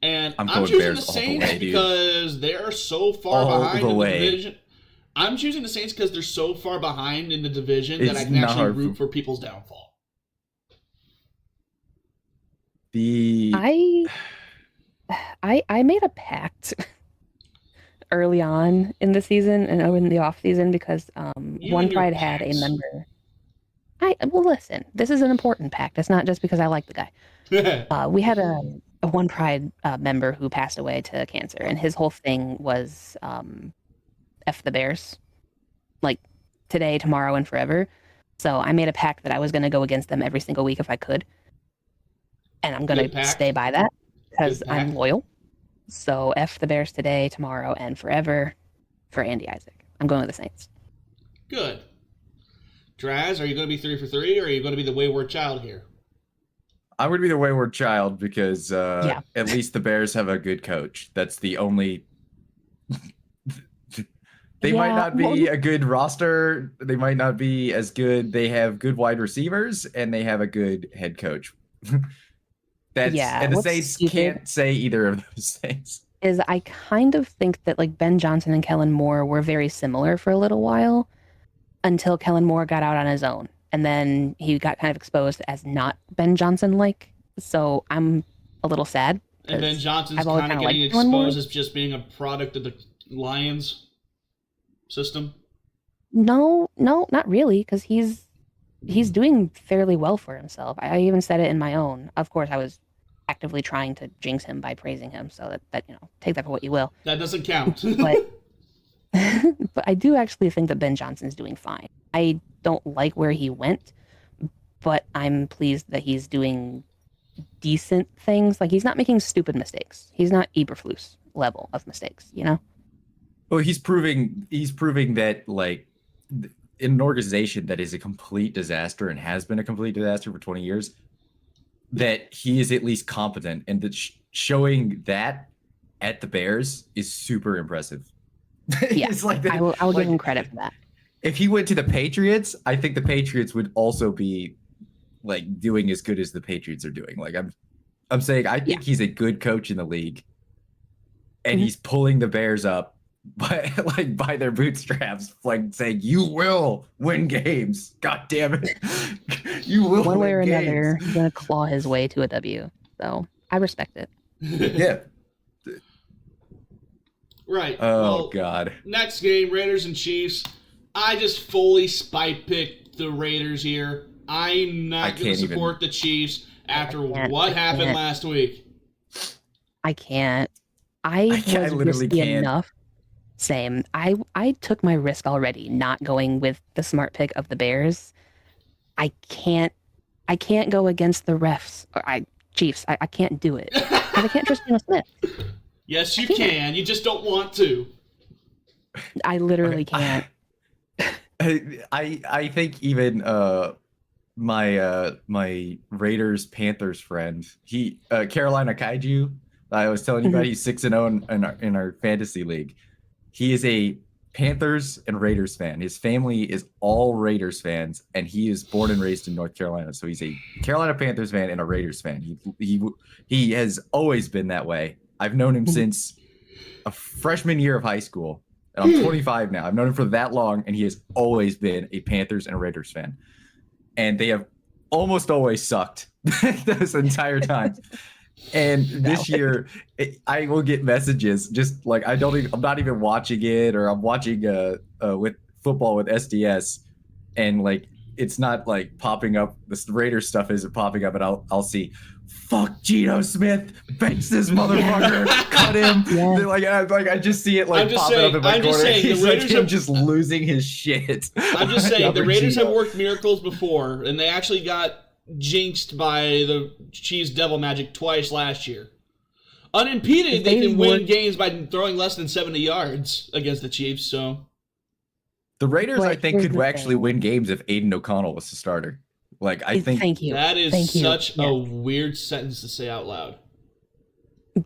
Speaker 6: And
Speaker 5: I'm
Speaker 6: I'm
Speaker 5: going
Speaker 6: choosing
Speaker 5: Bears
Speaker 6: the
Speaker 5: all the
Speaker 6: Saints
Speaker 5: way, dude.
Speaker 6: because they're so far
Speaker 5: All
Speaker 6: behind
Speaker 5: the
Speaker 6: in
Speaker 5: way.
Speaker 6: the division. I'm choosing the Saints because they're so far behind in the division that
Speaker 5: It's
Speaker 6: I can
Speaker 5: not
Speaker 6: actually
Speaker 5: hard
Speaker 6: root for people's downfall.
Speaker 5: the
Speaker 7: I made a pact early on in the season and in the off season because
Speaker 6: You
Speaker 7: One
Speaker 6: and your
Speaker 7: Pride had a
Speaker 6: pacts.
Speaker 7: member. Well, listen, this is an important pact. It's not just because I like the guy. We had a One Pride member who passed away to cancer, and his whole thing was F the Bears, like today, tomorrow, and forever. So I made a pact that I was going to go against them every single week if I could. And I'm going
Speaker 6: Good
Speaker 7: to
Speaker 6: pact.
Speaker 7: stay by that because
Speaker 6: Good
Speaker 7: I'm
Speaker 6: pact.
Speaker 7: loyal. So F the Bears today, tomorrow, and forever for Andy Isaac. I'm going with the Saints.
Speaker 6: Good. Draz, are you going to be 3 for 3 or are you going to be the wayward child here?
Speaker 5: I would be the wayward child because
Speaker 7: Yeah.
Speaker 5: at least the Bears have a good coach. That's the only. They might
Speaker 7: Yeah,
Speaker 5: not be
Speaker 7: well-
Speaker 5: a good roster. They might not be as good. They have good wide receivers and they have a good head coach. And the
Speaker 7: what's
Speaker 5: Saints
Speaker 7: stupid
Speaker 5: can't say either of those things.
Speaker 7: is I kind of think that like Ben Johnson and Kellen Moore were very similar for a little while until Kellen Moore got out on his own. And then he got kind of exposed as not Ben Johnson like. So I'm a little sad.
Speaker 6: And Ben
Speaker 7: 'cause
Speaker 6: Johnson's
Speaker 7: I've always
Speaker 6: kind of
Speaker 7: kinda
Speaker 6: getting
Speaker 7: liked Kellen Moore.
Speaker 6: exposed as just being a product of the Lions system.
Speaker 7: No, not really, because he's doing fairly well for himself. I even said it in my own. Of course, I was actively trying to jinx him by praising him, so that take that for what you will.
Speaker 6: That doesn't count.
Speaker 7: But but I do actually think that Ben Johnson's doing fine. I don't like where he went, but I'm pleased that he's doing decent things. Like he's not making stupid mistakes. He's not Eberflus level of mistakes, you know?
Speaker 5: Well, he's proving that like in an organization that is a complete disaster and has been a complete disaster for 20 years, that he is at least competent, and that showing that at the Bears is super impressive.
Speaker 7: Yeah,
Speaker 5: It's like that,
Speaker 7: I will
Speaker 5: like,
Speaker 7: give him credit for that.
Speaker 5: If he went to the Patriots, I think the Patriots would also be like doing as good as the Patriots are doing. Like I'm saying, I think he's a good coach in the league, and he's pulling the Bears up by their bootstraps, like saying, "You will win games. God damn it, you will."
Speaker 7: One way or
Speaker 5: win games."
Speaker 7: another, he's gonna claw his way to a W. So I respect it.
Speaker 5: Yeah.
Speaker 6: Right.
Speaker 5: Oh
Speaker 6: well,
Speaker 5: God.
Speaker 6: next game, Raiders and Chiefs. I just fully spite picked the Raiders here. I'm not going to support the Chiefs after what happened last week.
Speaker 7: I can't. I was
Speaker 5: literally
Speaker 7: risky
Speaker 5: can't.
Speaker 7: enough. Same. I took my risk already, not going with the smart pick of the Bears. I can't go against the refs. Chiefs. I can't do it. 'Cause I can't trust Geno Smith.
Speaker 6: Yes, you can. You just don't want to.
Speaker 7: I literally can't.
Speaker 5: I think even my Raiders Panthers friend, Carolina Kaiju, I was telling you about, he's 6-0 in our fantasy league. He is a Panthers and Raiders fan. His family is all Raiders fans, and he is born and raised in North Carolina. So he's a Carolina Panthers fan and a Raiders fan. He has always been that way. I've known him since a freshman year of high school. And I'm 25 now. I've known him for that long, and he has always been a Panthers and a Raiders fan. And they have almost always sucked this entire time. And this year, I will get messages just like I'm not even watching it, or I'm watching with football with SDS, and like it's not like popping up. The Raiders stuff isn't popping up, and I'll see, fuck Geno Smith, bench this motherfucker, cut him.
Speaker 7: Yeah.
Speaker 5: Like I just see it like popping up in my corner. He's like him just losing his shit.
Speaker 6: I'm just saying the Raiders
Speaker 5: Geno.
Speaker 6: have worked miracles before, and they actually got jinxed by the Chiefs' devil magic twice last year. Unimpeded, they can win games by throwing less than 70 yards against the Chiefs. So
Speaker 5: the Raiders,
Speaker 7: But
Speaker 5: I think,
Speaker 7: here's
Speaker 5: could
Speaker 7: the
Speaker 5: actually
Speaker 7: thing.
Speaker 5: win games if Aiden O'Connell was the starter. Like I think
Speaker 7: Thank you.
Speaker 6: that is
Speaker 7: Thank you.
Speaker 6: such a
Speaker 7: Yes.
Speaker 6: weird sentence to say out loud.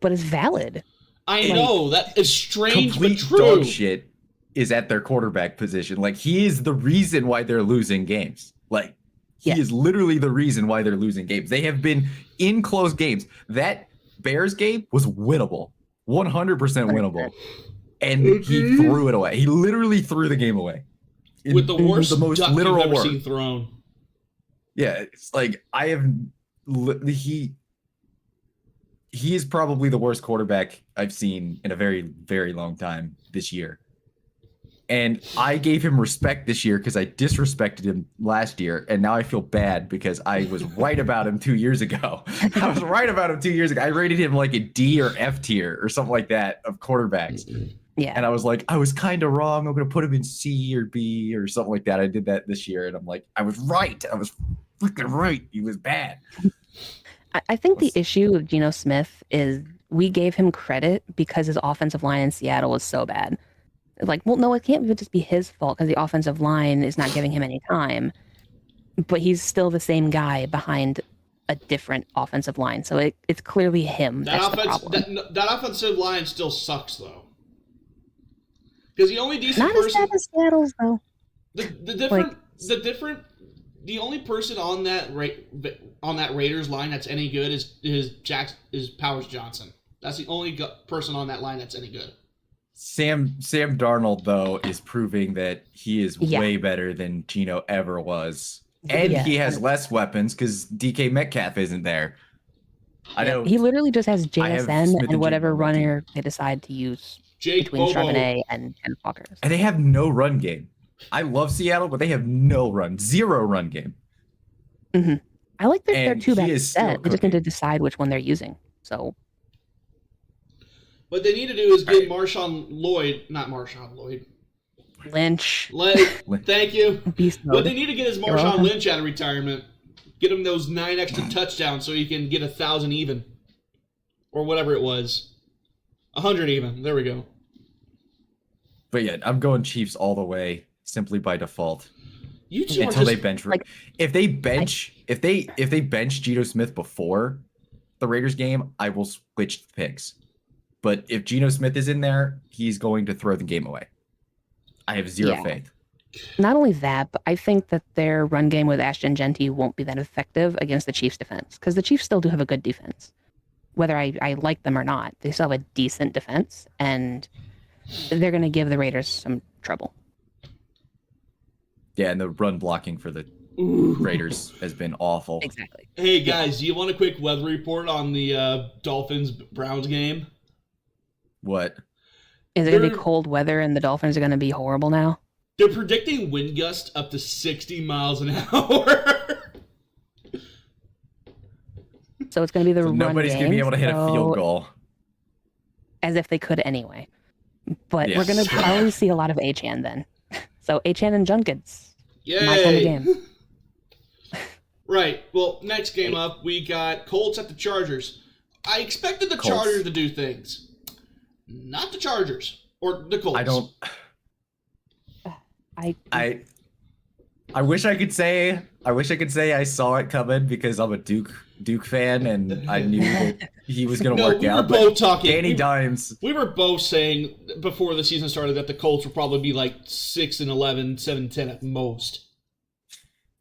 Speaker 7: But it's valid.
Speaker 6: I know that is strange
Speaker 5: complete
Speaker 6: but true.
Speaker 5: dog shit is at their quarterback position. Like he is the reason why they're losing games. Like he
Speaker 7: Yeah.
Speaker 5: is literally the reason why they're losing games. They have been in close games. That Bears game was winnable, 100% winnable, and he threw it away. He literally threw the game away
Speaker 6: With the worst
Speaker 5: the most
Speaker 6: duck you've
Speaker 5: literal
Speaker 6: ever
Speaker 5: word.
Speaker 6: seen thrown.
Speaker 5: Yeah, it's like he is probably the worst quarterback I've seen in a very, very long time this year. And I gave him respect this year because I disrespected him last year, and now I feel bad because I was right about him 2 years ago. I was right about him 2 years ago. I rated him like a D or F tier or something like that of quarterbacks.
Speaker 7: Yeah.
Speaker 5: And I was like, I was kind of wrong. I'm going to put him in C or B or something like that. I did that this year, and I'm like, I was right. I was freaking right. He was bad.
Speaker 7: I think the issue with Geno Smith is we gave him credit because his offensive line in Seattle was so bad. Like, well, no, it can't just be his fault because the offensive line is not giving him any time. But he's still the same guy behind a different offensive line. So it's clearly him. That's the problem.
Speaker 6: That offensive line still sucks though. Because the only decent
Speaker 7: Not as
Speaker 6: person,
Speaker 7: bad as Seattle's, though.
Speaker 6: the only person on that Raiders line that's any good is Powers Johnson. That's the only person on that line that's any good.
Speaker 5: Sam Darnold, though, is proving that he is way better than Geno ever was. And he has less weapons because DK Metcalf isn't there. I know
Speaker 7: He literally just has
Speaker 5: have
Speaker 7: JSN
Speaker 5: Smith and
Speaker 7: and whatever
Speaker 5: Jigba on my team.
Speaker 7: runner they decide to use
Speaker 6: Jake
Speaker 7: between
Speaker 6: Bobo.
Speaker 7: Charbonnet and Kenneth Walker.
Speaker 5: And they have no run game. I love Seattle, but they have zero run game.
Speaker 7: Mm-hmm. I like their
Speaker 5: And
Speaker 7: two-back
Speaker 5: he is still
Speaker 7: set. They just need to
Speaker 5: cooking.
Speaker 7: decide which one they're using. So
Speaker 6: What they need to do is get not Marshawn Lloyd.
Speaker 7: Lynch,
Speaker 6: Thank you.
Speaker 7: beast
Speaker 6: What
Speaker 7: mode.
Speaker 6: they need to get is
Speaker 7: You're
Speaker 6: Marshawn
Speaker 7: welcome.
Speaker 6: Lynch out of retirement. Get him those 9 extra touchdowns so he can get 1,000 even. Or whatever it was. 100 even. There we go.
Speaker 5: But yeah, I'm going Chiefs all the way, simply by default.
Speaker 6: You two are
Speaker 5: Until they
Speaker 6: just...
Speaker 5: bench.
Speaker 7: like-
Speaker 5: if they bench Geno Smith before the Raiders game, I will switch picks. But if Geno Smith is in there, he's going to throw the game away. I have zero faith.
Speaker 7: Not only that, but I think that their run game with Ashton Genty won't be that effective against the Chiefs' defense because the Chiefs still do have a good defense. Whether I like them or not, they still have a decent defense, and they're going to give the Raiders some trouble.
Speaker 5: Yeah, and the run blocking for the Raiders has been awful.
Speaker 7: Exactly.
Speaker 6: Hey, guys, do you want a quick weather report on the Dolphins-Browns game?
Speaker 5: What?
Speaker 7: Is it going to
Speaker 6: They're-
Speaker 7: be cold weather and the Dolphins are going to be horrible now?
Speaker 6: They're predicting wind gusts up to 60 miles an hour.
Speaker 7: So it's going to be the
Speaker 5: So
Speaker 7: run
Speaker 5: nobody's
Speaker 7: game.
Speaker 5: going to be able to hit a
Speaker 7: so-
Speaker 5: field goal.
Speaker 7: As if they could anyway. But we're
Speaker 5: Yes.
Speaker 7: going to probably see a lot of Achan then. So Achan and Junkins.
Speaker 6: Yay!
Speaker 7: My kind of game.
Speaker 6: Right. Well, next game up, we got Colts at the Chargers. I expected the
Speaker 5: Colts.
Speaker 6: Chargers to do things. Not the Chargers. Or the Colts.
Speaker 5: I don't.
Speaker 7: I
Speaker 5: I wish I could say I saw it coming because I'm a Duke fan and I knew that he was going to
Speaker 6: No,
Speaker 5: work
Speaker 6: we were
Speaker 5: out.
Speaker 6: both
Speaker 5: But
Speaker 6: talking.
Speaker 5: Danny Dimes.
Speaker 6: We were both saying before the season started that the Colts would probably be like 6-11, 7-10 at most.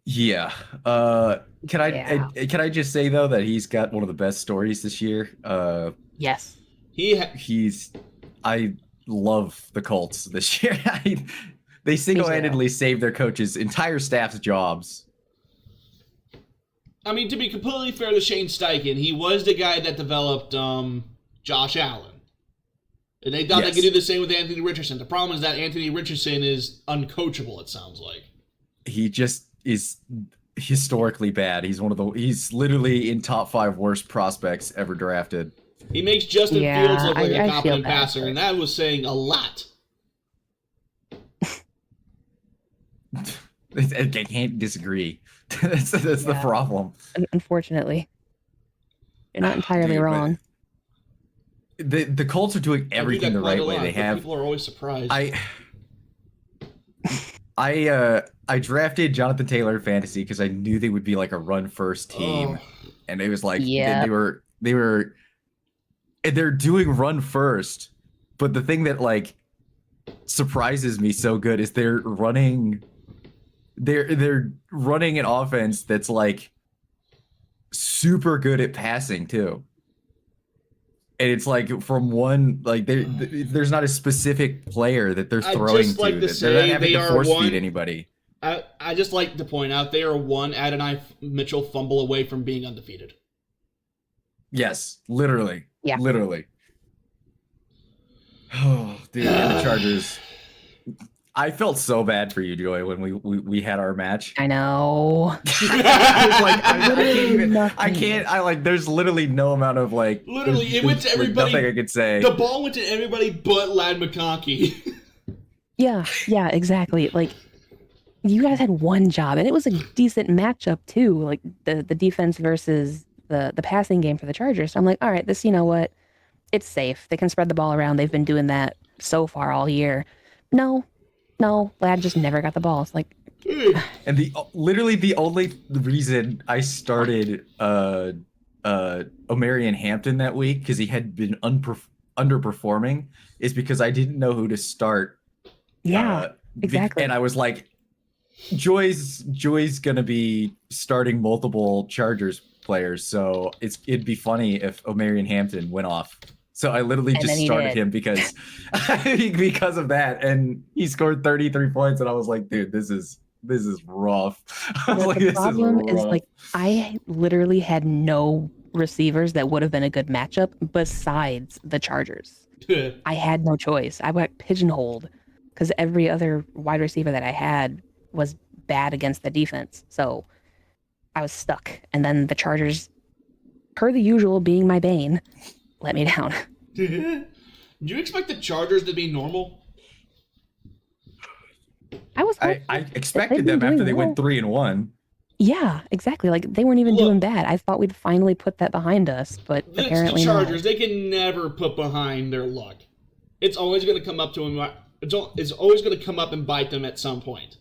Speaker 5: Yeah. Can I just say though that he's got one of the best stories this year?
Speaker 7: yes.
Speaker 6: He
Speaker 5: love the Colts this year. They single-handedly saved their coach's entire staff's jobs.
Speaker 6: I mean, to be completely fair to Shane Steichen, he was the guy that developed Josh Allen. And they thought they could do the same with Anthony Richardson. The problem is that Anthony Richardson is uncoachable, it sounds like.
Speaker 5: He just is historically bad. He's literally in top 5 worst prospects ever drafted.
Speaker 6: He makes Justin Fields look like a
Speaker 7: I
Speaker 6: competent
Speaker 7: feel bad,
Speaker 6: passer, and that was saying a lot.
Speaker 5: I can't disagree. That's the problem.
Speaker 7: Unfortunately, you're not entirely wrong.
Speaker 5: The Colts are doing everything the right way. They have.
Speaker 6: People are always surprised.
Speaker 5: I drafted Jonathan Taylor in fantasy because I knew they would be like a run first team, and it was like they're doing run first. But the thing that like surprises me so good is they're running an offense that's like super good at passing too. And it's like from one, like there's not a specific player that they're throwing to. They're not having to force feed anybody.
Speaker 6: I just like to point out they are one Adonai Mitchell fumble away from being undefeated.
Speaker 5: Yes, literally.
Speaker 7: Yeah.
Speaker 5: Literally. Oh, dude, and the Chargers. I felt so bad for you, Joy, when we had our match.
Speaker 7: I know.
Speaker 5: There's literally no amount of like.
Speaker 6: Literally, it went to everybody.
Speaker 5: Nothing I could say.
Speaker 6: The ball went to everybody but Lad McConkey.
Speaker 7: Yeah, exactly. Like, you guys had one job, and it was a decent matchup too. Like the defense versus the passing game for the Chargers. So I'm like, all right, this, you know what? It's safe. They can spread the ball around. They've been doing that so far all year. No, Lad just never got the ball. It's like,
Speaker 5: and literally the only reason I started Omarion Hampton that week, because he had been underperforming, is because I didn't know who to start.
Speaker 7: Yeah, exactly.
Speaker 5: And I was like, Joy's gonna be starting multiple Chargers players, so it'd be funny if Omarion Hampton went off. So I literally just started him because of that, and he scored 33 points, and I was like, dude, this is rough.
Speaker 7: The problem is like I literally had no receivers that would have been a good matchup besides the Chargers. I had no choice. I got pigeonholed because every other wide receiver that I had was bad against the defense. So I was stuck. And then the Chargers, per the usual, being my bane, let me down.
Speaker 6: Did you expect the Chargers to be normal?
Speaker 5: I expected them after they went 3-1.
Speaker 7: Yeah, exactly. Like they weren't even doing bad. I thought we'd finally put that behind us, but apparently
Speaker 6: the Chargers.
Speaker 7: not.
Speaker 6: They can never put behind their luck. It's always going to come up to them. It's always going to come up and bite them at some point.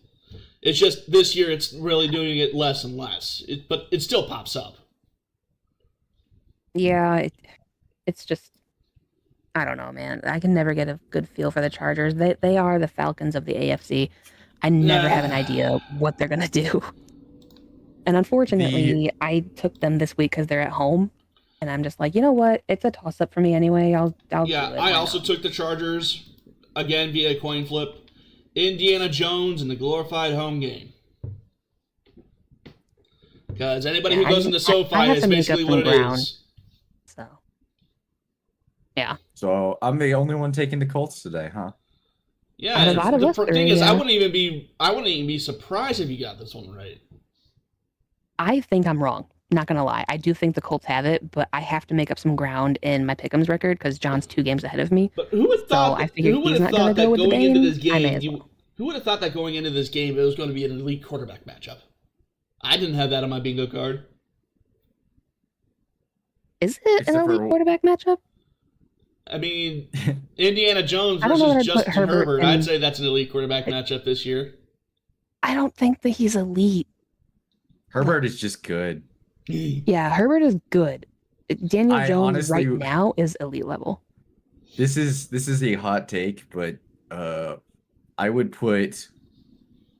Speaker 6: It's just this year it's really doing it less and less. But it still pops up.
Speaker 7: Yeah, it's just, I don't know, man. I can never get a good feel for the Chargers. They are the Falcons of the AFC. I never have an idea what they're going to do. And unfortunately, I took them this week because they're at home. And I'm just like, you know what? It's a toss-up for me anyway. I'll do it.
Speaker 6: I also took the Chargers, again, via a coin flip. Indiana Jones in the glorified home game. Because anybody who goes into SoFi is basically what it is.
Speaker 7: So, yeah.
Speaker 5: So I'm the only one taking the Colts today, huh?
Speaker 6: Yeah. The thing is, I wouldn't even be surprised if you got this one right.
Speaker 7: I think I'm wrong. Not gonna lie, I do think the Colts have it, but I have to make up some ground in my Pick'ems record because John's 2 games ahead of me.
Speaker 6: But who would have thought that going into this game? Who would have thought that going into this game it was going to be an elite quarterback matchup? I didn't have that on my bingo card.
Speaker 7: Is it an elite quarterback matchup?
Speaker 6: I mean, Indiana Jones versus Justin Herbert. I'd say that's an elite quarterback matchup this year.
Speaker 7: I don't think that he's elite.
Speaker 5: Herbert is just good.
Speaker 7: Yeah, Herbert is good. Daniel Jones honestly, right now is elite level.
Speaker 5: This is a hot take, but I would put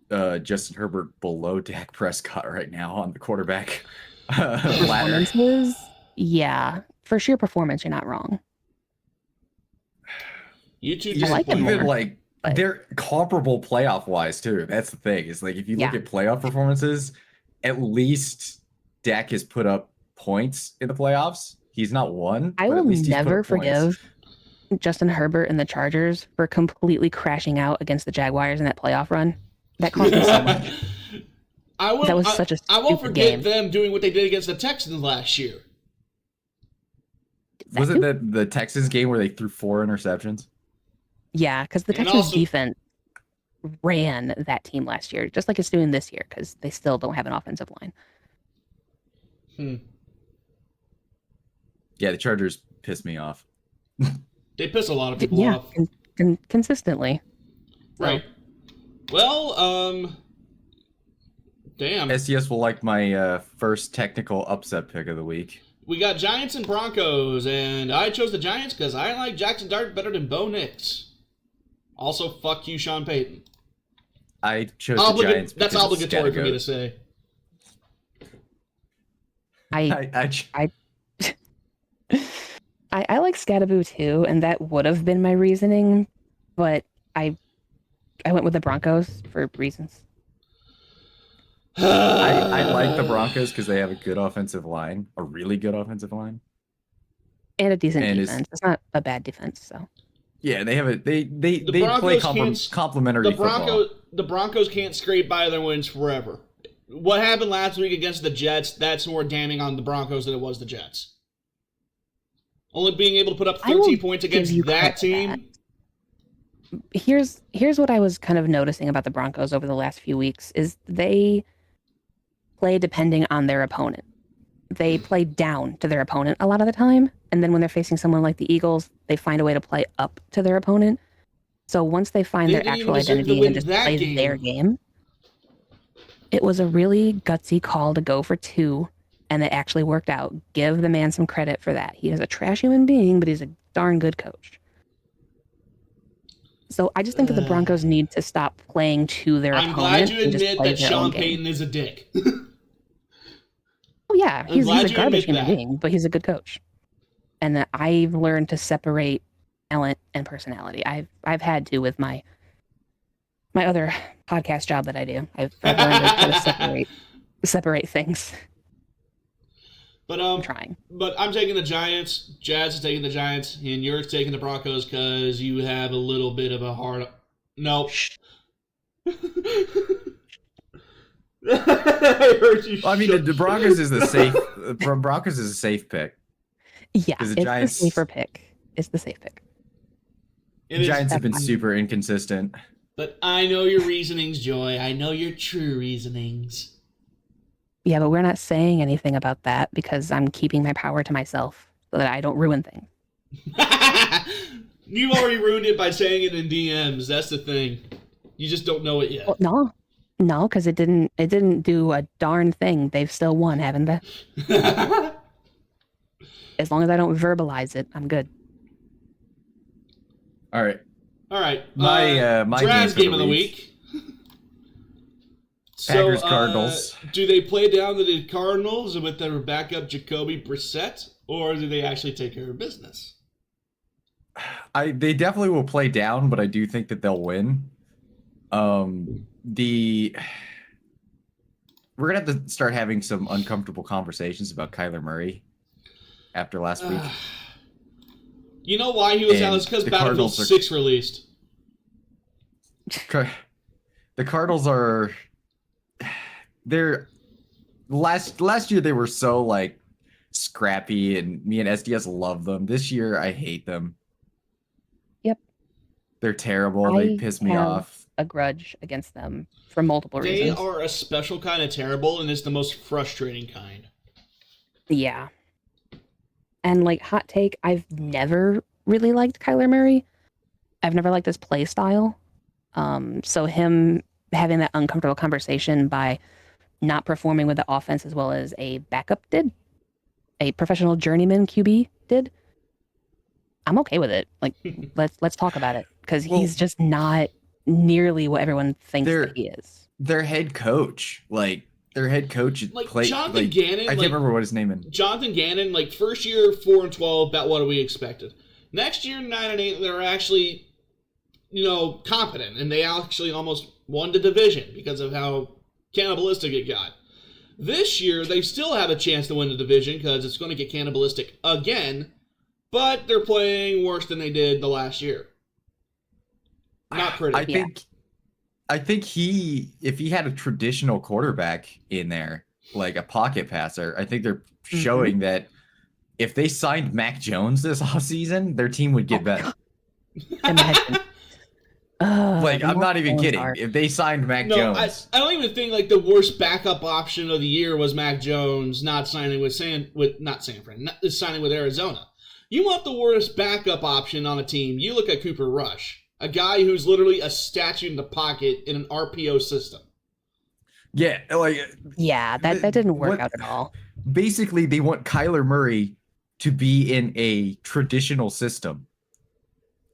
Speaker 5: Justin Herbert below Dak Prescott right now on the quarterback ladder.
Speaker 7: Yeah, for sheer performance, you're not wrong.
Speaker 6: You two
Speaker 5: Yeah,
Speaker 7: I like it
Speaker 6: disappoint.
Speaker 7: more.
Speaker 5: even like
Speaker 7: but-
Speaker 5: they're comparable playoff wise too. That's the thing. Is like if you look
Speaker 7: Yeah.
Speaker 5: at playoff performances, at least Dak has put up points in the playoffs. He's not won,
Speaker 7: I
Speaker 5: but
Speaker 7: will
Speaker 5: at least he's put
Speaker 7: never
Speaker 5: up points.
Speaker 7: forgive Justin Herbert and the Chargers for completely crashing out against the Jaguars in that playoff run. That cost me so much. That was such a
Speaker 6: I won't
Speaker 7: stupid
Speaker 6: forget
Speaker 7: game.
Speaker 6: them doing what they did against the Texans last year.
Speaker 5: Was it the Texas game where they threw 4 interceptions?
Speaker 7: Yeah, because the
Speaker 6: And
Speaker 7: Texans
Speaker 6: also-
Speaker 7: defense ran that team last year, just like it's doing this year, because they still don't have an offensive line.
Speaker 5: Yeah, the Chargers pissed me off.
Speaker 6: They piss a lot of people
Speaker 7: Yeah,
Speaker 6: off.
Speaker 7: consistently. So,
Speaker 6: Right. Well, damn.
Speaker 5: SDS will like my first technical upset pick of the week.
Speaker 6: We got Giants and Broncos, and I chose the Giants because I like Jackson Dart better than Bo Nix. Also, fuck you, Sean Payton.
Speaker 5: I chose the Giants.
Speaker 6: That's
Speaker 5: because it's
Speaker 6: obligatory for me to
Speaker 5: Scattergoat.
Speaker 6: say.
Speaker 7: I like Scattaboo too, and that would have been my reasoning, but I went with the Broncos for reasons.
Speaker 5: I like the Broncos because they have a good offensive line, a really good offensive line.
Speaker 7: And a decent
Speaker 5: And
Speaker 7: defense. It's not a bad defense, so.
Speaker 5: Yeah, they have a they
Speaker 6: Broncos
Speaker 5: play
Speaker 6: can't-
Speaker 5: complementary football.
Speaker 6: The Broncos can't scrape by their wins forever. What happened last week against the Jets, that's more damning on the Broncos than it was the Jets. Only being able to put up
Speaker 7: I will
Speaker 6: 13 points
Speaker 7: give
Speaker 6: against
Speaker 7: you
Speaker 6: that
Speaker 7: credit for
Speaker 6: team.
Speaker 7: Here's what I was kind of noticing about the Broncos over the last few weeks is they play depending on their opponent. They play down to their opponent a lot of the time, and then when they're facing someone like the Eagles, they find a way to play up to their opponent. So once they find
Speaker 6: They
Speaker 7: their
Speaker 6: didn't
Speaker 7: actual
Speaker 6: even deserve to
Speaker 7: identity
Speaker 6: win
Speaker 7: and just
Speaker 6: that
Speaker 7: play
Speaker 6: game.
Speaker 7: their game, it was a really gutsy call to go for 2, and it actually worked out. Give the man some credit for that. He is a trash human being, but he's a darn good coach. So I just think that the Broncos need to stop playing to their
Speaker 6: I'm
Speaker 7: opponent.
Speaker 6: glad you
Speaker 7: and just
Speaker 6: admit
Speaker 7: play
Speaker 6: that
Speaker 7: their
Speaker 6: Sean
Speaker 7: own game.
Speaker 6: Payton is a dick.
Speaker 7: Oh yeah, he's
Speaker 6: glad
Speaker 7: a
Speaker 6: you
Speaker 7: garbage
Speaker 6: admit
Speaker 7: human
Speaker 6: that.
Speaker 7: being, but he's a good coach. And that I've learned to separate talent and personality. I've had to with my other podcast job that I do. I've learned to try to separate things.
Speaker 6: But
Speaker 7: I'm trying.
Speaker 6: But I'm taking the Giants. Jazz is taking the Giants, and you're taking the Broncos because you have a little bit of a hard. Nope. I heard you.
Speaker 5: I mean, the Broncos is the safe. Broncos is a safe pick.
Speaker 7: Yeah,
Speaker 5: 'Cause the
Speaker 7: it's
Speaker 5: Giants-
Speaker 7: the safer pick. It's the safe pick.
Speaker 6: It
Speaker 5: The
Speaker 6: is-
Speaker 5: Giants have been
Speaker 7: That's fine.
Speaker 5: super inconsistent.
Speaker 6: But I know your reasonings, Joy. I know your true reasonings.
Speaker 7: Yeah, but we're not saying anything about that because I'm keeping my power to myself so that I don't ruin things.
Speaker 6: You've already ruined it by saying it in DMs. That's the thing. You just don't know it yet.
Speaker 7: Well, no, because it didn't do a darn thing. They've still won, haven't they? As long as I don't verbalize it, I'm good.
Speaker 5: All right,
Speaker 6: All right.
Speaker 5: my
Speaker 6: Draz
Speaker 5: game
Speaker 6: game
Speaker 5: for
Speaker 6: of
Speaker 5: the
Speaker 6: the
Speaker 5: week.
Speaker 6: week.
Speaker 5: Packers, Cardinals.
Speaker 6: Do they play down to the Cardinals with their backup Jacoby Brissett, or do they actually take care of business?
Speaker 5: They definitely will play down, but I do think that they'll win. We're gonna have to start having some uncomfortable conversations about Kyler Murray after last week.
Speaker 6: You know why he was
Speaker 5: And
Speaker 6: out? It's because
Speaker 5: the
Speaker 6: Battlefield
Speaker 5: Cardinals are-
Speaker 6: 6 released.
Speaker 5: The Cardinals are they're last year they were so like scrappy, and me and SDS love them. This year I hate them.
Speaker 7: Yep.
Speaker 5: They're terrible.
Speaker 7: I
Speaker 5: They piss me
Speaker 7: have
Speaker 5: off.
Speaker 7: a grudge against them for multiple
Speaker 6: They
Speaker 7: reasons.
Speaker 6: are a special kind of terrible, and it's the most frustrating kind.
Speaker 7: Yeah. And like hot take, I've never really liked Kyler Murray. I've never liked his play style. So him having that uncomfortable conversation by not performing with the offense as well as a backup did, a professional journeyman QB did. I'm okay with it. Like let's talk about it because
Speaker 5: Well,
Speaker 7: he's just not nearly what everyone thinks
Speaker 5: they're-
Speaker 7: that he is.
Speaker 5: Their head coach, their head coach
Speaker 6: Like,
Speaker 5: played.
Speaker 6: Jonathan Gannon,
Speaker 5: I can't
Speaker 6: like-
Speaker 5: remember what his name is.
Speaker 6: Jonathan Gannon, like first year 4-12, about what we expected. Next year 9-8, they're actually competent, and they actually almost won the division because of how cannibalistic it got. This year, they still have a chance to win the division because it's going to get cannibalistic again, but they're playing worse than they did the last year. Not pretty.
Speaker 5: I think if he had a traditional quarterback in there, like a pocket passer, I think they're showing that if they signed Mac Jones this offseason, their team would get better.
Speaker 7: Imagine.
Speaker 5: I'm not even kidding. If they signed Mac Jones,
Speaker 6: I don't even think like the worst backup option of the year was Mac Jones not signing with signing with Arizona. You want the worst backup option on a team? You look at Cooper Rush, a guy who's literally a statue in the pocket in an RPO system.
Speaker 5: Yeah,
Speaker 7: that didn't work out at all.
Speaker 5: Basically, they want Kyler Murray to be in a traditional system.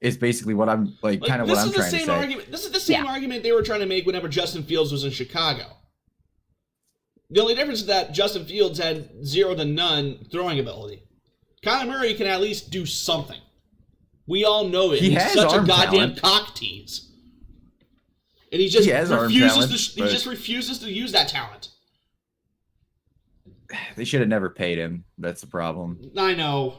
Speaker 5: Is basically what I'm what I'm trying to say.
Speaker 6: This is the same argument they were trying to make whenever Justin Fields was in Chicago. The only difference is that Justin Fields had 0 to none throwing ability. Kyler Murray can at least do something. We all know it. He's such a goddamn cock tease. And he just refuses to use that talent.
Speaker 5: They should have never paid him. That's the problem.
Speaker 6: I know.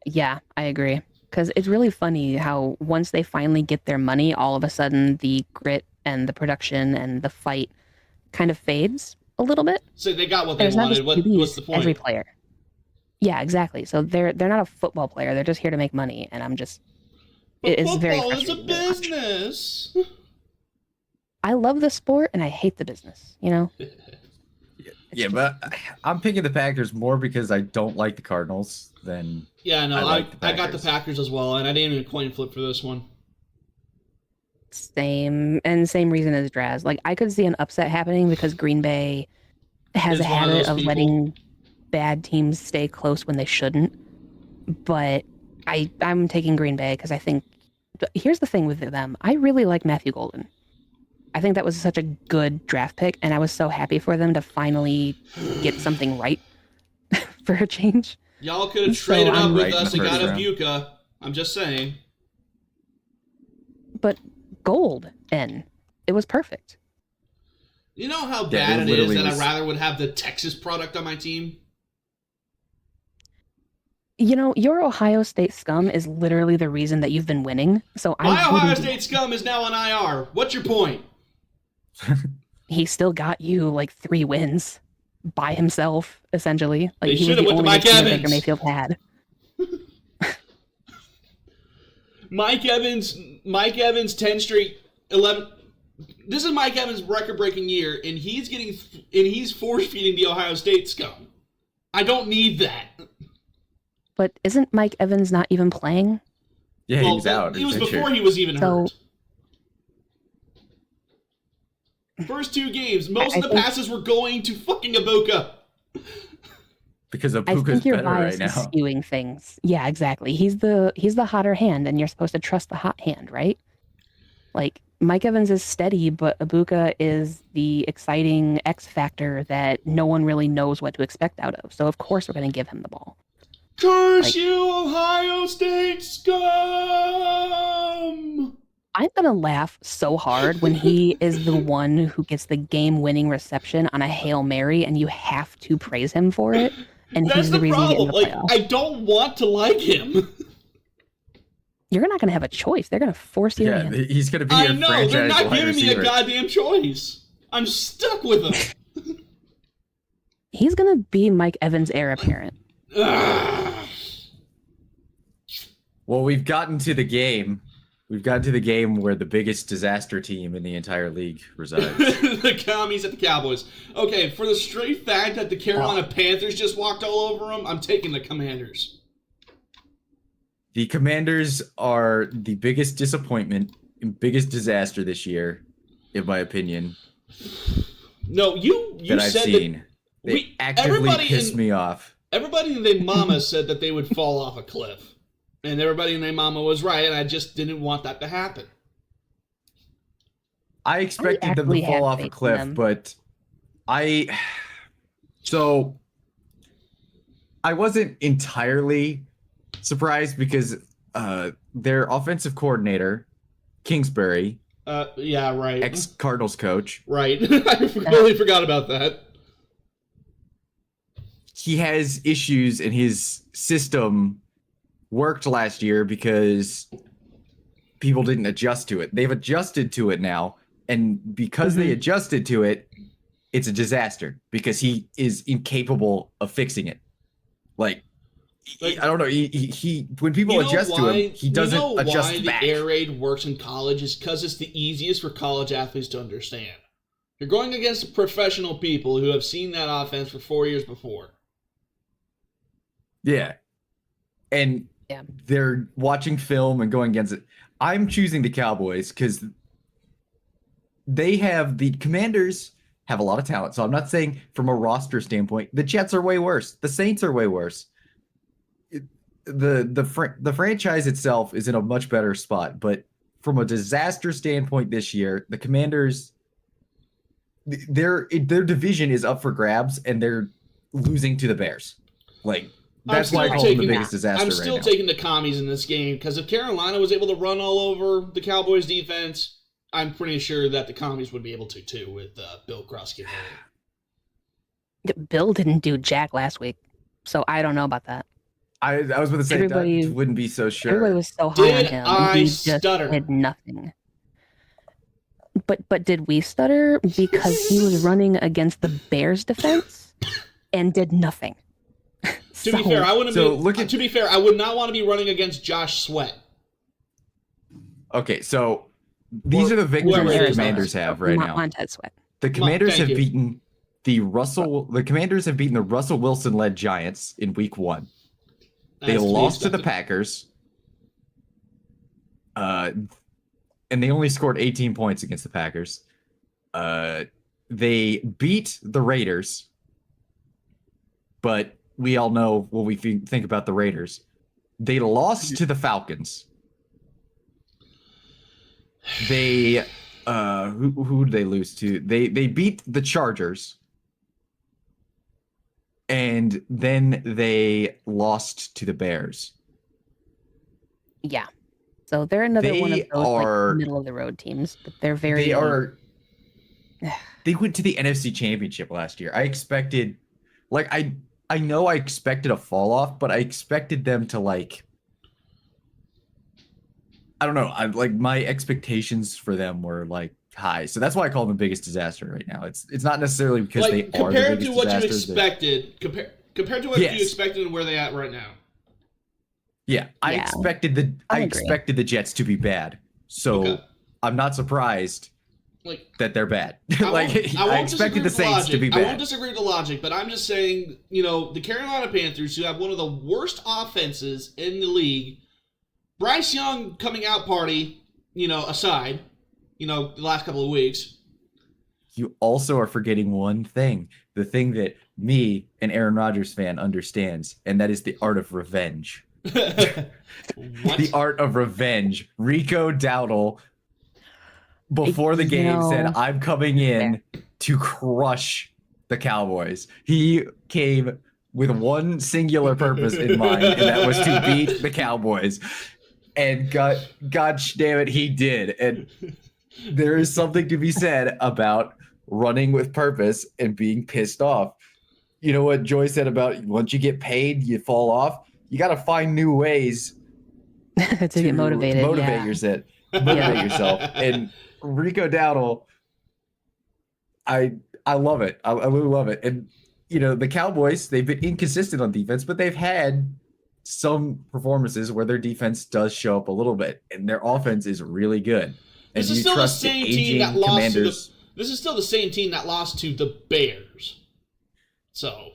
Speaker 7: Yeah, I agree. Because it's really funny how once they finally get their money, all of a sudden the grit and the production and the fight kind of fades a little bit.
Speaker 6: So they got what they wanted. What's the point?
Speaker 7: Every player. Yeah, exactly. So they're not a football player. They're just here to make money, and I'm just. It's very frustrating.
Speaker 6: Football is a business.
Speaker 7: I love the sport, and I hate the business.
Speaker 5: Yeah, but I'm picking the Packers more because I don't like the Cardinals than.
Speaker 6: Yeah, no, I got the Packers as well, and I didn't even coin flip for this one.
Speaker 7: Same reason as Draz. Like, I could see an upset happening because Green Bay has a habit of letting bad teams stay close when they shouldn't. But I'm taking Green Bay because I think. Here's the thing with them. I really like Matthew Golden. I think that was such a good draft pick, and I was so happy for them to finally get something right for a change.
Speaker 6: Y'all could have traded up with us and got a Buka. I'm just saying.
Speaker 7: But it was perfect.
Speaker 6: You know how bad it is that I rather would have the Texas product on my team?
Speaker 7: Your Ohio State scum is literally the reason that you've been winning. So
Speaker 6: my Ohio State scum is now on IR. What's your point?
Speaker 7: He still got you like 3 wins by himself, essentially. Like
Speaker 6: they
Speaker 7: he was the only
Speaker 6: Mike Evans.
Speaker 7: Baker Mayfield had.
Speaker 6: Mike Evans 10 straight 11. This is Mike Evans' record-breaking year, and he's force-feeding the Ohio State scum. I don't need that.
Speaker 7: But isn't Mike Evans not even playing?
Speaker 5: Yeah,
Speaker 6: well,
Speaker 5: he's out.
Speaker 6: He was before he was even hurt. First 2 games, most of the passes were going to fucking Ibuka.
Speaker 5: Because Ibuka's better right now.
Speaker 7: Is skewing things. Yeah, exactly. He's the hotter hand, and you're supposed to trust the hot hand, right? Like, Mike Evans is steady, but Ibuka is the exciting X factor that no one really knows what to expect out of. So of course we're going to give him the ball.
Speaker 6: Curse you, Ohio State scum!
Speaker 7: I'm going to laugh so hard when he is the one who gets the game-winning reception on a Hail Mary, and you have to praise him for it. And
Speaker 6: that's
Speaker 7: he's the reason
Speaker 6: problem.
Speaker 7: You get in the playoffs.
Speaker 6: I don't want to like him.
Speaker 7: You're not going to have a choice. They're going to force you in.
Speaker 5: He's going to be your franchise wide receiver.
Speaker 6: They're not giving me a goddamn choice. I'm stuck with him.
Speaker 7: He's going to be Mike Evans' heir apparent.
Speaker 5: Well, we've gotten to the game. We've gotten to the game where the biggest disaster team in the entire league resides.
Speaker 6: The commies at the Cowboys. Okay, for the straight fact that the Carolina Panthers just walked all over them, I'm taking the Commanders.
Speaker 5: The Commanders are the biggest disappointment and biggest disaster this year, in my opinion.
Speaker 6: No, you that I've seen.
Speaker 5: They actively pissed me off.
Speaker 6: Everybody and their mama said that they would fall off a cliff. And everybody and their mama was right, and I just didn't want that to happen.
Speaker 5: I expected them to fall off a cliff, but I wasn't entirely surprised because their offensive coordinator Kingsbury,
Speaker 6: Yeah, right.
Speaker 5: ex-Cardinals coach.
Speaker 6: Right. I completely forgot about that.
Speaker 5: He has issues in his system worked last year because people didn't adjust to it. They've adjusted to it now, and because they adjusted to it, it's a disaster because he is incapable of fixing it. Like I don't know. He when people adjust to him, he doesn't adjust back.
Speaker 6: The air raid works in college is because it's the easiest for college athletes to understand. You're going against professional people who have seen that offense for 4 years before.
Speaker 5: Yeah. And they're watching film and going against it. I'm choosing the Cowboys because the Commanders have a lot of talent. So I'm not saying from a roster standpoint, the Jets are way worse. The Saints are way worse. The franchise itself is in a much better spot, but from a disaster standpoint this year, the Commanders, their division is up for grabs, and they're losing to the Bears. Like that's why I call them the biggest disaster right now.
Speaker 6: I'm still taking the commies in this game because if Carolina was able to run all over the Cowboys defense, I'm pretty sure that the commies would be able to too with Bill Krusky.
Speaker 7: Bill didn't do jack last week, so I don't know about that.
Speaker 5: I was going to say everybody wouldn't be so sure.
Speaker 7: Everybody was so high on him.
Speaker 6: I
Speaker 7: he
Speaker 6: stutter?
Speaker 7: Just did nothing. But did we stutter because he was running against the Bears defense and did nothing?
Speaker 6: To be fair, I would not want to be running against Josh Sweat.
Speaker 5: Okay, so these are the victories the Commanders have right now.
Speaker 7: Montez Sweat.
Speaker 5: The Commanders have beaten the Commanders have beaten the Russell Wilson-led Giants in Week 1. They lost to the Packers. And they only scored 18 points against the Packers. They beat the Raiders. But we all know what we think about the Raiders. They lost to the Falcons. They who did they lose to? They beat the Chargers. And then they lost to the Bears.
Speaker 7: Yeah. So they're another one of those middle of the road teams, but they're very
Speaker 5: They went to the NFC Championship last year. I expected I know I expected a fall off, but I expected them to I don't know. My expectations for them were high, so that's why I call them the biggest disaster right now. It's not necessarily because they are the biggest disaster. Compared to what you expected and where they at right now. Yeah, I expected the Jets to be bad, so I'm not surprised that they're bad. I expected the Saints to be bad.
Speaker 6: I won't disagree with the logic, but I'm just saying, the Carolina Panthers, who have one of the worst offenses in the league, Bryce Young coming out party, aside, the last couple of weeks.
Speaker 5: You also are forgetting one thing, the thing that me, an Aaron Rodgers fan, understands, and that is the art of revenge. The art of revenge. Rico Dowdle, before the game, said, I'm coming in to crush the Cowboys. He came with one singular purpose in mind, and that was to beat the Cowboys. And God damn it, he did. And there is something to be said about running with purpose and being pissed off. You know what Joy said about once you get paid, you fall off? You got to find new ways
Speaker 7: to get motivated.
Speaker 5: Motivate yourself. And Rico Dowdle, I love it. I really love it. And, the Cowboys, they've been inconsistent on defense, but they've had some performances where their defense does show up a little bit, and their offense is really good. And
Speaker 6: this is still the same team that lost to this is still the same team that lost to the Bears. So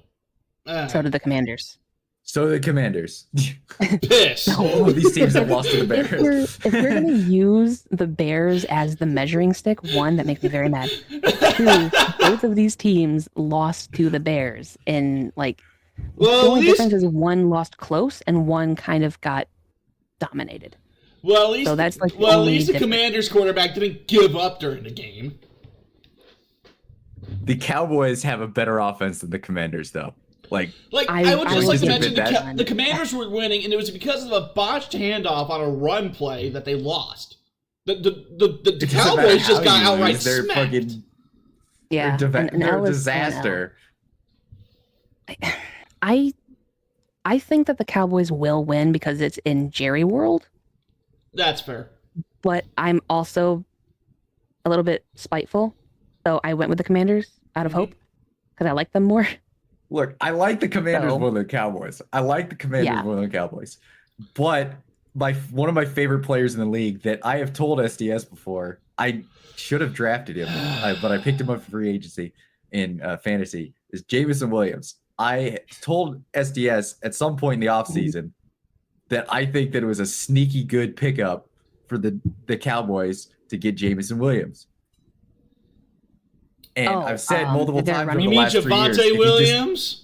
Speaker 7: did the Commanders.
Speaker 5: So the Commanders.
Speaker 6: Piss.
Speaker 5: All of these teams have lost to the Bears.
Speaker 7: If we're going to use the Bears as the measuring stick, one, that makes me very mad. Two, both of these teams lost to the Bears. And the only difference is one lost close and one kind of got dominated.
Speaker 6: Well, at least,
Speaker 7: so that's
Speaker 6: at least the Commanders quarterback didn't give up during the game.
Speaker 5: The Cowboys have a better offense than the Commanders, though.
Speaker 6: I would just like to mention the Commanders were winning, and it was because of a botched handoff on a run play that they lost. The Cowboys just got outright
Speaker 5: They're
Speaker 6: smacked.
Speaker 5: fucking
Speaker 7: Yeah,
Speaker 5: they're
Speaker 7: and
Speaker 5: a
Speaker 7: L is
Speaker 5: disaster.
Speaker 7: I think that the Cowboys will win because it's in Jerry World,
Speaker 6: That's fair.
Speaker 7: but I'm also a little bit spiteful, so I went with the Commanders out of hope because I like them more.
Speaker 5: Look, I like the Commanders
Speaker 7: So-
Speaker 5: more than the Cowboys. I like the Commanders
Speaker 7: Yeah.
Speaker 5: more than the Cowboys. But one of my favorite players in the league that I have told SDS before, I should have drafted him, but I picked him up for free agency in fantasy, is Jameson Williams. I told SDS at some point in the offseason that I think that it was a sneaky good pickup for the Cowboys to get Jameson Williams. And I've said multiple
Speaker 7: they're
Speaker 5: times over
Speaker 7: running-
Speaker 5: the
Speaker 6: You mean
Speaker 5: last 3 years. if
Speaker 6: Javonte
Speaker 5: you just-
Speaker 6: Williams?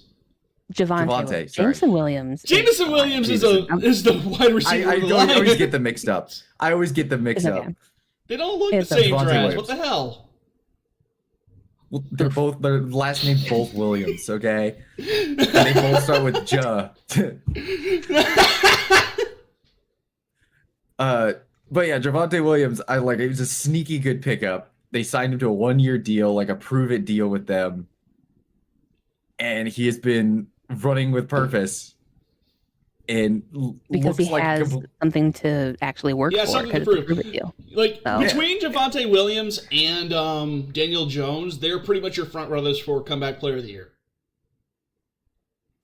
Speaker 7: Javonte,
Speaker 5: sorry.
Speaker 7: Jameson Williams.
Speaker 6: Jameson Williams is the wide receiver
Speaker 5: I
Speaker 6: of the
Speaker 5: always
Speaker 6: Lions.
Speaker 5: get them mixed up. I always get them mixed
Speaker 7: It's
Speaker 5: up.
Speaker 7: okay.
Speaker 6: They don't look
Speaker 7: It's
Speaker 6: the same,
Speaker 5: Javonte
Speaker 6: Draz.
Speaker 5: Williams.
Speaker 6: What the hell?
Speaker 5: Well, their last name's both Williams, okay? And they both start with Ja. But yeah, Javonte Williams, I like. It was a sneaky good pickup. They signed him to a 1-year deal, like a prove-it deal with them, and he has been running with purpose. And
Speaker 7: Because
Speaker 5: looks
Speaker 7: he
Speaker 5: like
Speaker 7: has something to actually work
Speaker 6: Yeah,
Speaker 7: for.
Speaker 6: something to
Speaker 7: 'cause it's a
Speaker 6: prove.
Speaker 7: prove-it deal.
Speaker 6: Like,
Speaker 7: So-
Speaker 6: between Javonte Williams and Daniel Jones, they're pretty much your front runners for comeback player of the year.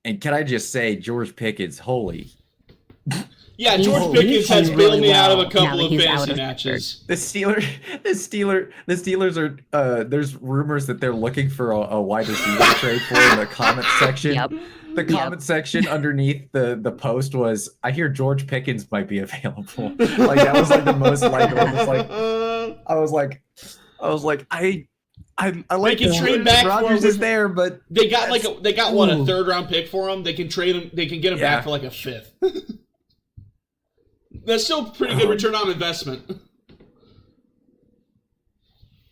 Speaker 5: And can I just say, George Pickens, holy.
Speaker 6: Yeah,
Speaker 7: He's-
Speaker 6: George Pickens has
Speaker 7: he's
Speaker 6: bailed
Speaker 7: really
Speaker 6: me out of a
Speaker 7: well
Speaker 6: couple
Speaker 7: now
Speaker 6: of
Speaker 7: that he's out
Speaker 6: fantasy
Speaker 7: of
Speaker 6: matches.
Speaker 5: The Steelers are. There's rumors that they're looking for a wide receiver to trade for in the comment section.
Speaker 7: Yep.
Speaker 5: The comment section underneath the post was, "I hear George Pickens might be available." Like that was like the most likable. I was like, I like
Speaker 6: They can trade
Speaker 5: Aaron
Speaker 6: back for
Speaker 5: Rodgers
Speaker 6: him.
Speaker 5: is there, but
Speaker 6: They got they got what, a
Speaker 5: Ooh.
Speaker 6: 3rd round pick for him. They can trade him. They can get him
Speaker 5: Yeah.
Speaker 6: back for like a 5th. That's still pretty good return on investment.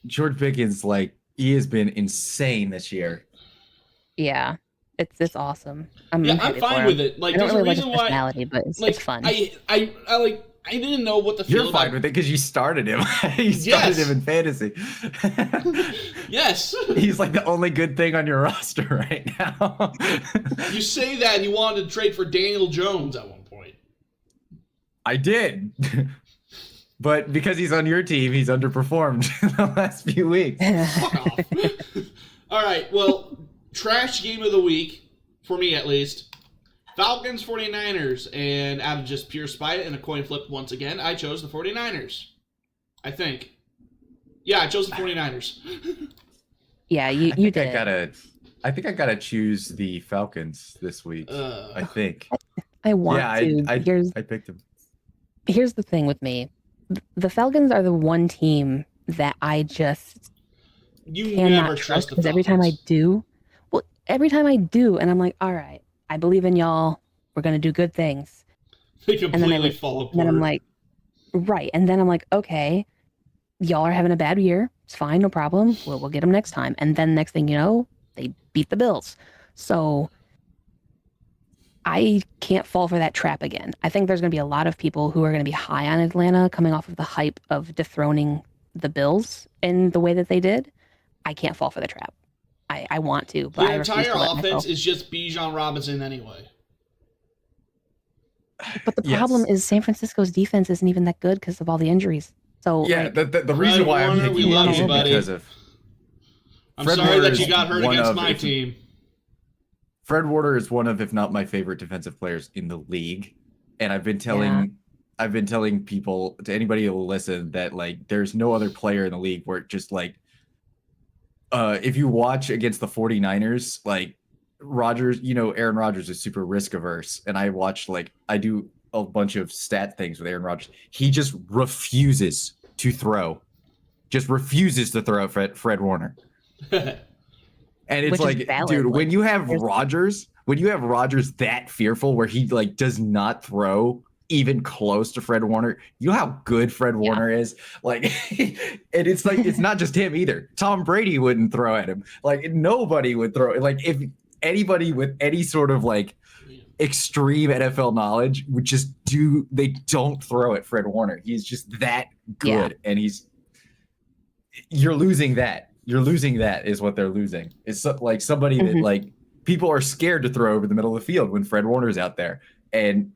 Speaker 5: George Pickens, like he has been insane this year.
Speaker 7: Yeah, it's awesome. I'm
Speaker 6: Yeah, I'm
Speaker 7: happy for
Speaker 6: fine
Speaker 7: him.
Speaker 6: with it. Like,
Speaker 7: I don't
Speaker 6: there's a
Speaker 7: really like his
Speaker 6: reason why.
Speaker 7: personality, but it's
Speaker 6: Like,
Speaker 7: fun.
Speaker 6: I didn't know what to feel
Speaker 5: You're fine
Speaker 6: about.
Speaker 5: with it because you started him. You started
Speaker 6: Yes.
Speaker 5: him in fantasy.
Speaker 6: Yes,
Speaker 5: He's like the only good thing on your roster right now.
Speaker 6: you say that, and you wanted to trade for Daniel Jones at one point.
Speaker 5: I did. But because he's on your team, he's underperformed the last few weeks.
Speaker 6: Fuck off. All right, well, trash game of the week, for me at least. Falcons 49ers, and out of just pure spite and a coin flip once again, I chose the 49ers. I think. Yeah, I chose the 49ers.
Speaker 7: Yeah, you did.
Speaker 5: I think I gotta choose the Falcons this week. I think.
Speaker 7: I want
Speaker 5: Yeah,
Speaker 7: to.
Speaker 5: I picked them.
Speaker 7: Here's the thing with me. The Falcons are the one team that I just
Speaker 6: You never
Speaker 7: cannot
Speaker 6: trust
Speaker 7: trust
Speaker 6: the
Speaker 7: because every time I
Speaker 6: Falcons.
Speaker 7: do, and I'm like, all right, I believe in y'all. We're gonna do good things.
Speaker 6: They
Speaker 7: then I
Speaker 6: completely
Speaker 7: like-
Speaker 6: fall apart.
Speaker 7: And then I'm like, right. And then I'm like, okay, y'all are having a bad year. It's fine, no problem. We'll get them next time. And then next thing you know, they beat the Bills. So I can't fall for that trap again. I think there's going to be a lot of people who are going to be high on Atlanta coming off of the hype of dethroning the Bills in the way that they did. I can't fall for the trap. I want to, but
Speaker 6: Their
Speaker 7: I refuse
Speaker 6: entire
Speaker 7: to let
Speaker 6: offense
Speaker 7: myself.
Speaker 6: is just Bijan Robinson anyway.
Speaker 7: But the
Speaker 5: Yes.
Speaker 7: problem is San Francisco's defense isn't even that good because of all the injuries. So
Speaker 5: Yeah,
Speaker 7: like,
Speaker 5: the reason why I'm
Speaker 6: Warner,
Speaker 5: picking
Speaker 6: we love
Speaker 5: it
Speaker 6: you,
Speaker 5: is
Speaker 6: buddy.
Speaker 5: because of
Speaker 6: I'm
Speaker 5: Fred
Speaker 6: sorry
Speaker 5: Warner
Speaker 6: that you
Speaker 5: is
Speaker 6: got hurt
Speaker 5: one
Speaker 6: against
Speaker 5: of-
Speaker 6: my
Speaker 5: if-
Speaker 6: team.
Speaker 5: Fred Warner is one of, if not my favorite defensive players in the league. And I've been telling people, to anybody who will listen, that like there's no other player in the league where it just like if you watch against the 49ers, like Rodgers, Aaron Rodgers is super risk averse. And I do a bunch of stat things with Aaron Rodgers. He just refuses to throw. Just refuses to throw at Fred Warner. And it's
Speaker 7: Which is
Speaker 5: like,
Speaker 7: valid.
Speaker 5: dude,
Speaker 7: Like,
Speaker 5: when you have
Speaker 7: there's-
Speaker 5: Rodgers that fearful where he like does not throw even close to Fred Warner, you know how good Fred Warner is? Like, and it's like, it's not just him either. Tom Brady wouldn't throw at him. Like, nobody would throw. Like, if anybody with any sort of like extreme NFL knowledge would just they don't throw at Fred Warner. He's just that good. And you're losing that. You're losing that is what they're losing. It's like somebody that like people are scared to throw over the middle of the field when Fred Warner's out there, and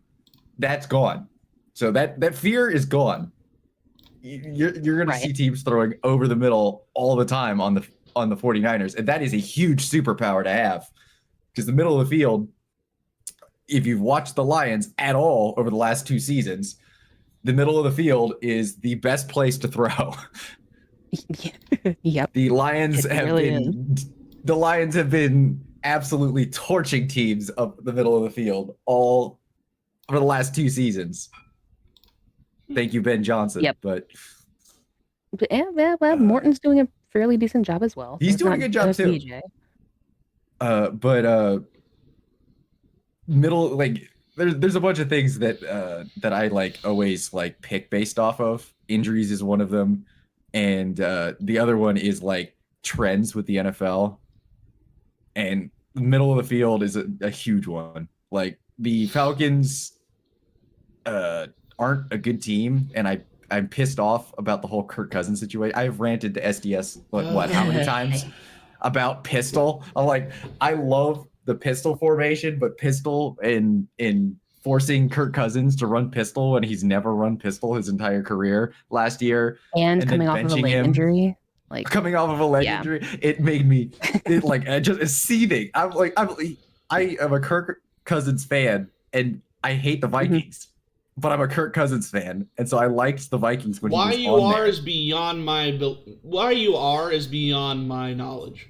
Speaker 5: that's gone. So that fear is gone. You're going to see teams throwing over the middle all the time on the 49ers, and that is a huge superpower to have, because the middle of the field, if you've watched the Lions at all over the last 2 seasons, the middle of the field is the best place to throw.
Speaker 7: Yep.
Speaker 5: The Lions have been absolutely torching teams up the middle of the field all for the last 2 seasons. Thank you, Ben Johnson.
Speaker 7: Yep.
Speaker 5: But
Speaker 7: Morton's doing a fairly decent job as well.
Speaker 5: He's doing a good job too. Middle, like there's a bunch of things that I like always like pick based off of. Injuries is one of them, and the other one is like trends with the NFL. And the middle of the field is a huge one. Like the Falcons aren't a good team, and I'm pissed off about the whole Kirk Cousins situation. I've ranted to SDS how many times about pistol. I'm like, I love the pistol formation, but pistol in forcing Kirk Cousins to run pistol when he's never run pistol his entire carear last year,
Speaker 7: and coming off of a leg injury. Like
Speaker 5: coming off of a leg injury, it made me just seething. I am a Kirk Cousins fan, and I hate the Vikings, but I'm a Kirk Cousins fan, and so I liked the Vikings when he was on there.
Speaker 6: Why you are is beyond my knowledge.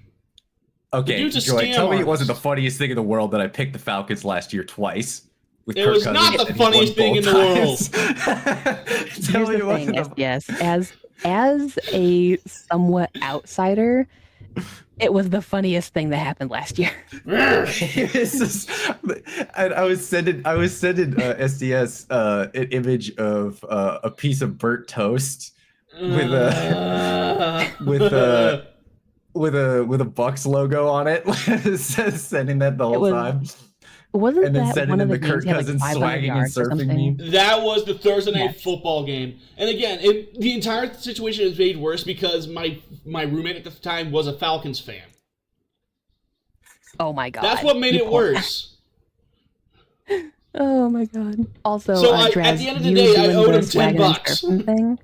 Speaker 5: Okay, Joy, tell me it wasn't the funniest thing in the world that I picked the Falcons last year twice.
Speaker 6: It was not the funniest thing in the world.
Speaker 5: Tell me it wasn't.
Speaker 7: Yes, as a somewhat outsider, it was the funniest thing that happened last year.
Speaker 5: And I was sending SDS an image of a piece of burnt toast with a Bucks logo on it, sending that the whole time.
Speaker 7: Wasn't
Speaker 5: and then
Speaker 7: that
Speaker 5: sending
Speaker 7: one
Speaker 5: in
Speaker 7: of
Speaker 5: the Kirk Cousins swagging and surfing meme?
Speaker 6: That was the Thursday night football game. And again, the entire situation is made worse because my roommate at the time was a Falcons fan.
Speaker 7: Oh my god.
Speaker 6: That's what made it worse.
Speaker 7: Oh my god. Also,
Speaker 6: so at the end of the day, I owed him $10.
Speaker 7: Thing,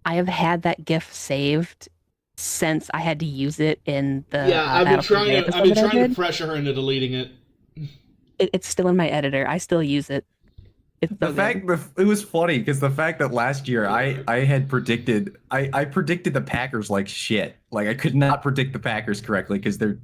Speaker 7: I have had that GIF saved since I had to use it in the
Speaker 6: I've been trying to pressure her into deleting it.
Speaker 7: It's still in my editor. I still use it. It
Speaker 5: was funny because the fact that last year I had predicted I predicted the Packers like shit. Like I could not predict the Packers correctly because they're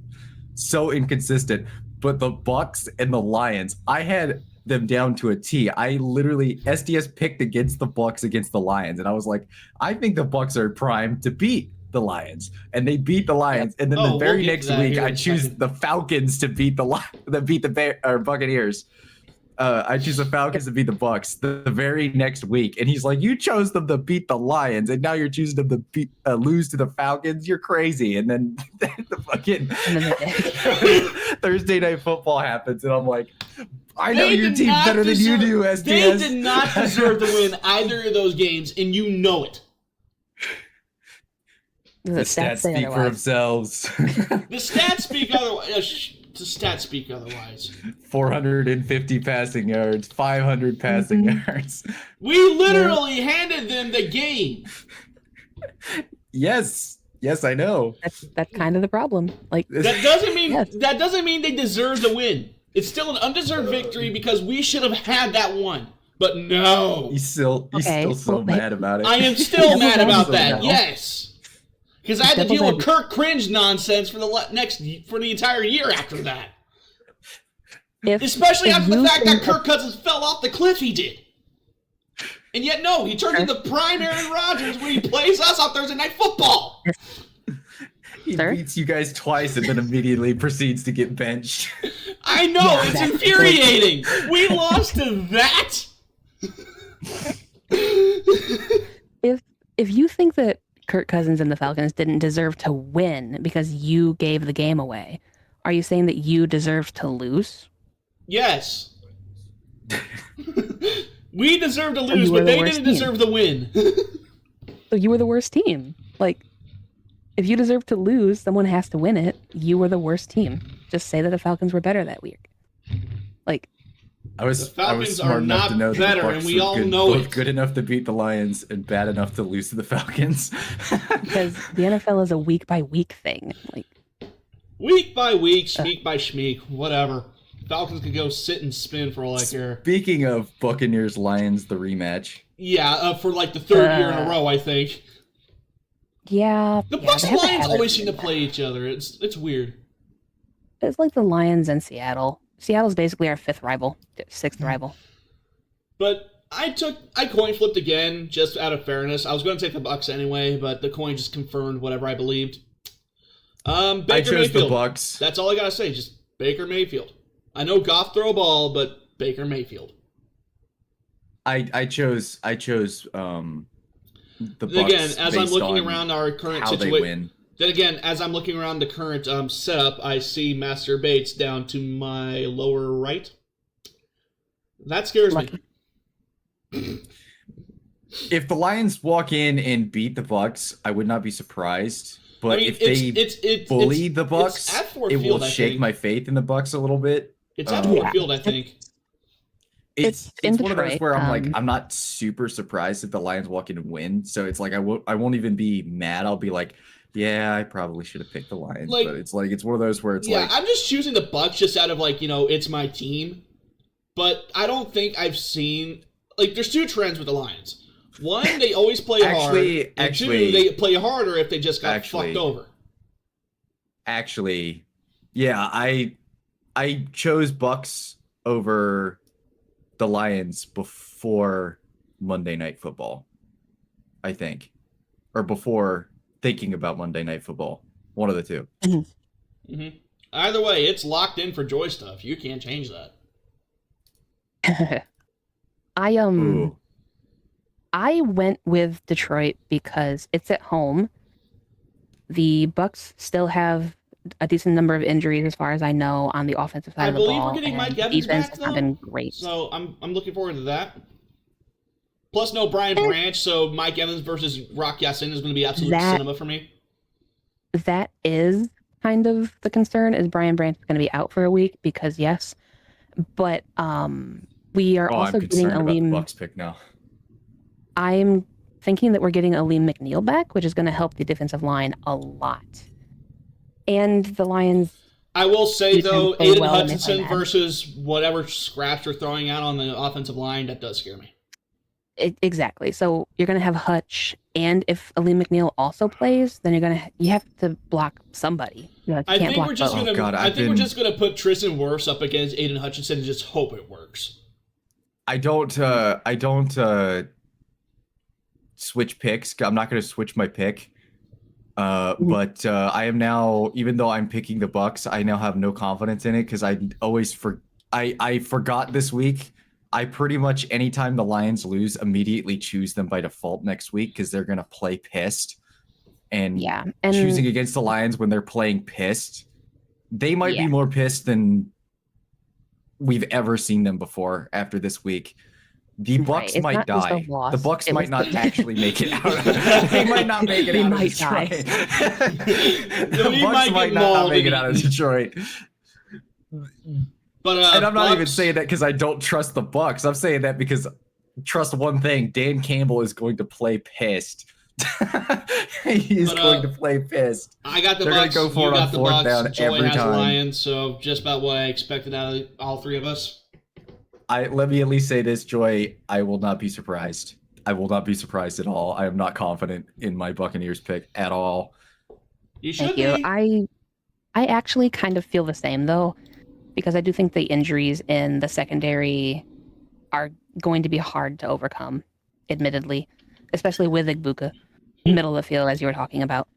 Speaker 5: so inconsistent. But the Bucks and the Lions, I had them down to a T. I literally SDS picked against the Bucks against the Lions, and I was like, I think the Bucks are primed to beat the Lions, and they beat the Lions. And then the very next week, I choose the Falcons to beat the Buccaneers. I choose the Falcons to beat the Bucks the very next week, and he's like, "You chose them to beat the Lions, and now you're choosing them to lose to the Falcons. You're crazy." And then the fucking Thursday night football happens, and I'm like, "I know your team better than you do, SDS."
Speaker 6: They did not deserve to win either of those games, and you know it.
Speaker 5: The stats speak for themselves.
Speaker 6: The stats speak otherwise. The stats speak otherwise.
Speaker 5: 450 passing yards, 500 passing yards.
Speaker 6: We literally handed them the game.
Speaker 5: Yes, I know.
Speaker 7: That's kind of the problem. Like
Speaker 6: that doesn't mean they deserve the win. It's still an undeserved victory because we should have had that one. But no.
Speaker 5: He's still so mad about it.
Speaker 6: I am still mad about that. Yes. Because I had to deal with Kirk cringe nonsense for the entire year after that. Especially after the fact that Kirk Cousins fell off the cliff he did. And yet, no, he turns into prime Aaron Rodgers when he plays us on Thursday Night Football.
Speaker 5: He beats you guys twice and then immediately proceeds to get benched.
Speaker 6: I know, it's infuriating. We lost to that.
Speaker 7: If you think that Kirk Cousins and the Falcons didn't deserve to win because you gave the game away, are you saying that you deserve to lose?
Speaker 6: Yes. We deserve to
Speaker 7: you
Speaker 6: lose,
Speaker 7: were
Speaker 6: but
Speaker 7: the
Speaker 6: they
Speaker 7: worst
Speaker 6: didn't
Speaker 7: team.
Speaker 6: deserve the win.
Speaker 7: So you were the worst team. Like, if you deserve to lose, someone has to win it. You were the worst team. Just say that the Falcons were better that week. Like,
Speaker 5: I was
Speaker 6: Falcons
Speaker 5: smart
Speaker 6: are
Speaker 5: enough to
Speaker 6: not
Speaker 5: know that
Speaker 6: better,
Speaker 5: the
Speaker 6: and
Speaker 5: Bucks
Speaker 6: we
Speaker 5: were
Speaker 6: all
Speaker 5: good,
Speaker 6: know
Speaker 5: both
Speaker 6: it.
Speaker 5: good enough to beat the Lions and bad enough to lose to the Falcons.
Speaker 7: because the NFL is a week by week thing. Like,
Speaker 6: Week by week, schmeek by schmeek, whatever. Falcons could go sit and spin for all I care.
Speaker 5: Speaking of Buccaneers Lions, the rematch.
Speaker 6: Yeah, for like the third year in a row, I think.
Speaker 7: yeah.
Speaker 6: The
Speaker 7: yeah,
Speaker 6: Bucks
Speaker 7: they
Speaker 6: and
Speaker 7: have a
Speaker 6: Lions
Speaker 7: habit
Speaker 6: always
Speaker 7: of
Speaker 6: seem to
Speaker 7: doing
Speaker 6: play each other. It's weird.
Speaker 7: that. It's like the Lions and Seattle. Seattle's basically our fifth rival, sixth rival.
Speaker 6: But I coin flipped again just out of fairness. I was going to take the Bucks anyway, but the coin just confirmed whatever I believed. Baker
Speaker 5: I chose
Speaker 6: Mayfield.
Speaker 5: the Bucks.
Speaker 6: That's all I gotta say. Just Baker Mayfield. I know Goff throw a ball, but Baker Mayfield.
Speaker 5: I chose the Bucks
Speaker 6: Again, as I'm
Speaker 5: based
Speaker 6: looking
Speaker 5: on
Speaker 6: around our current
Speaker 5: how they
Speaker 6: situation,
Speaker 5: win.
Speaker 6: then again, as I'm looking around the current setup, I see Master Bates down to my lower right. That scares me.
Speaker 5: If the Lions walk in and beat the Bucks, I would not be surprised. But
Speaker 6: I mean,
Speaker 5: if they bully the Bucks,
Speaker 6: it's at Ford
Speaker 5: it will
Speaker 6: Field, I
Speaker 5: shake
Speaker 6: think.
Speaker 5: my faith in the Bucks a little bit.
Speaker 6: It's at
Speaker 5: Yeah.
Speaker 6: Ford Field, I think.
Speaker 7: It's in
Speaker 5: one of those
Speaker 7: Detroit,
Speaker 5: where I'm like, I'm not super surprised if the Lions walk in and win. So it's like I won't even be mad. I'll be like, yeah, I probably should have picked the Lions.
Speaker 6: Like-
Speaker 5: but it's one of those where it's
Speaker 6: Yeah,
Speaker 5: like,
Speaker 6: I'm just choosing the Bucks just out of like, it's my team. But I don't think I've seen there's two trends with the Lions. One, they always play hard. And two, they play harder if they just got fucked over.
Speaker 5: Actually, yeah, I chose Bucks over the Lions before Monday Night Football, I think, or before thinking about Monday Night Football. One of the two.
Speaker 6: Mm-hmm. Either way, it's locked in for Joy stuff. You can't change that.
Speaker 5: Ooh.
Speaker 7: I went with Detroit because it's at home. The Bucks still have a decent number of injuries, as far as I know, on the offensive side
Speaker 6: I
Speaker 7: of the ball.
Speaker 6: believe we're getting Mike Evans
Speaker 7: defense
Speaker 6: back,
Speaker 7: has not
Speaker 6: though.
Speaker 7: been great.
Speaker 6: So I'm looking forward to that. Plus, no Brian Branch, so Mike Evans versus Rock Ya-Sin is going to be absolute cinema for me.
Speaker 7: That is kind of the concern, is Brian Branch is going to be out for a week because, yes. But we are also
Speaker 5: I'm
Speaker 7: getting
Speaker 5: concerned about the
Speaker 7: Aleem.
Speaker 5: Bucks pick now.
Speaker 7: I'm thinking that we're getting Aleem McNeil back, which is going to help the defensive line a lot. And the Lions.
Speaker 6: I will say, though,
Speaker 7: play
Speaker 6: Aiden
Speaker 7: well when they play
Speaker 6: Hutchinson
Speaker 7: bad.
Speaker 6: versus whatever scraps they're throwing out on the offensive line, that does scare me.
Speaker 7: Exactly. So you're going to have Hutch, and if Aleem McNeil also plays, then you have to block somebody. You
Speaker 6: I
Speaker 7: can't
Speaker 6: think
Speaker 7: block
Speaker 6: we're just
Speaker 7: both.
Speaker 6: gonna. We're just gonna put Tristan Wirfs up against Aiden Hutchinson and just hope it works.
Speaker 5: I don't switch picks. I'm not going to switch my pick. But I am now, even though I'm picking the Bucks, I now have no confidence in it because I always I forgot this week. I pretty much, anytime the Lions lose, immediately choose them by default next week because they're going to play pissed. And choosing against the Lions when they're playing pissed, they might be more pissed than we've ever seen them before after this week. The Bucks might die. The Bucks might not actually make it out. They might not make it out of Detroit. The Bucks might not make it out of Detroit.
Speaker 6: But
Speaker 5: and I'm not even saying that because I don't trust the Bucks. I'm saying that because trust one thing: Dan Campbell is going to play pissed. He's going to play pissed.
Speaker 6: I got the
Speaker 5: They're
Speaker 6: Bucks.
Speaker 5: Going to go for
Speaker 6: you
Speaker 5: it
Speaker 6: got
Speaker 5: on
Speaker 6: the
Speaker 5: fourth
Speaker 6: Bucks.
Speaker 5: down
Speaker 6: Joy
Speaker 5: every
Speaker 6: has
Speaker 5: time.
Speaker 6: The Lions, so just about what I expected out of all three of us.
Speaker 5: Let me at least say this, Joy. I will not be surprised. I will not be surprised at all. I am not confident in my Buccaneers pick at all.
Speaker 6: You should
Speaker 7: Thank you. I actually kind of feel the same though, because I do think the injuries in the secondary are going to be hard to overcome, admittedly, especially with Igbuka, middle of the field, as you were talking about.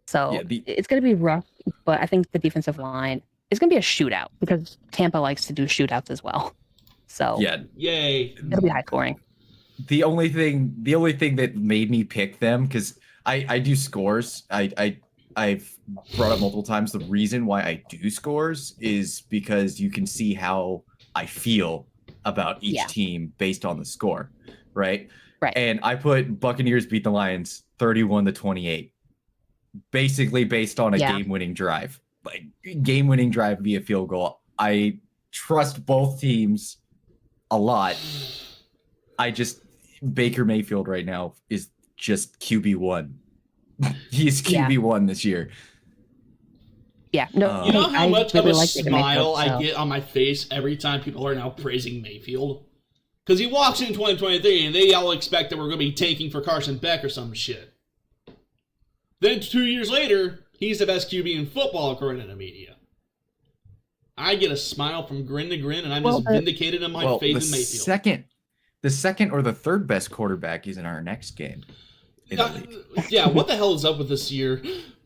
Speaker 7: So it's going to be rough, but I think the defensive line is going to be a shootout because Tampa likes to do shootouts as well. So
Speaker 6: yay!
Speaker 7: It'll be high scoring.
Speaker 5: The only thing that made me pick them, because I do scores. I've brought up multiple times. The reason why I do scores is because you can see how I feel about each
Speaker 7: Yeah.
Speaker 5: team based on the score, right?
Speaker 7: Right.
Speaker 5: And I put Buccaneers beat the Lions 31-28, basically based on a
Speaker 7: Yeah.
Speaker 5: game-winning drive, like game-winning drive via field goal. I trust both teams a lot. Baker Mayfield right now is just QB1. He's QB1 this year.
Speaker 7: Yeah. No.
Speaker 6: You know how
Speaker 7: I
Speaker 6: much
Speaker 7: really
Speaker 6: of a
Speaker 7: like Baker
Speaker 6: smile
Speaker 7: Mayfield,
Speaker 6: I
Speaker 7: so-
Speaker 6: get on my face every time people are now praising Mayfield? Because he walks in 2023 and they all expect that we're going to be tanking for Carson Beck or some shit. Then 2 years later, he's the best QB in football according to the media. I get a smile from grin to grin, and I'm just vindicated in my faith in Mayfield.
Speaker 5: The second or the third best quarterback is in our next game.
Speaker 6: Yeah, what the hell is up with this year?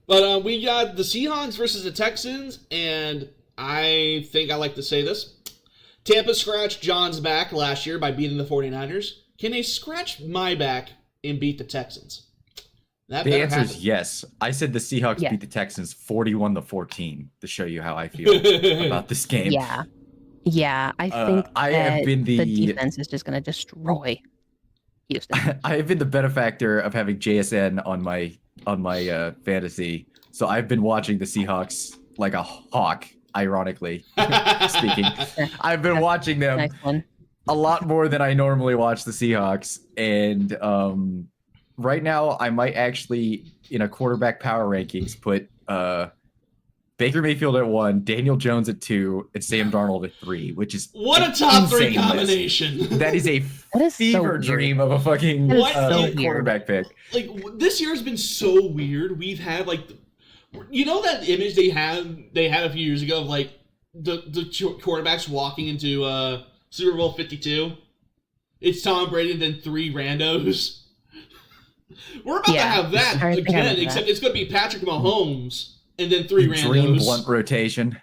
Speaker 6: But we got the Seahawks versus the Texans, and I think I like to say this. Tampa scratched John's back last year by beating the 49ers. Can they scratch my back and beat the Texans? That
Speaker 5: The
Speaker 6: better
Speaker 5: answer
Speaker 6: happen.
Speaker 5: is yes. I said the Seahawks
Speaker 7: Yeah.
Speaker 5: beat the Texans 41-14 to show you how I feel about this game.
Speaker 7: Yeah. Yeah. I think
Speaker 5: I have
Speaker 7: that
Speaker 5: been
Speaker 7: the defense is just going to destroy Houston.
Speaker 5: I have been the benefactor of having JSN on my fantasy, so I've been watching the Seahawks like a hawk. Ironically speaking, I've been watching them
Speaker 7: Nice one.
Speaker 5: a lot more than I normally watch the Seahawks, and right now I might actually, in a quarterback power rankings, put Baker Mayfield at 1, Daniel Jones at 2, and Sam Darnold at 3, which is
Speaker 6: What a top three
Speaker 5: insane list.
Speaker 6: combination.
Speaker 5: That is a
Speaker 7: That is so
Speaker 5: fever
Speaker 7: weird.
Speaker 5: dream of a fucking
Speaker 7: That is so weird.
Speaker 5: quarterback pick.
Speaker 6: Like, this year has been so weird. We've had, like, you know that image they had a few years ago of, like, the quarterbacks walking into Super Bowl 52? It's Tom Brady and then 3 randos. We're about to have that
Speaker 7: I think I
Speaker 6: again,
Speaker 7: remember
Speaker 6: except
Speaker 7: that.
Speaker 6: it's going to be Patrick Mahomes and then 3 randos.
Speaker 5: Dream blunt rotation.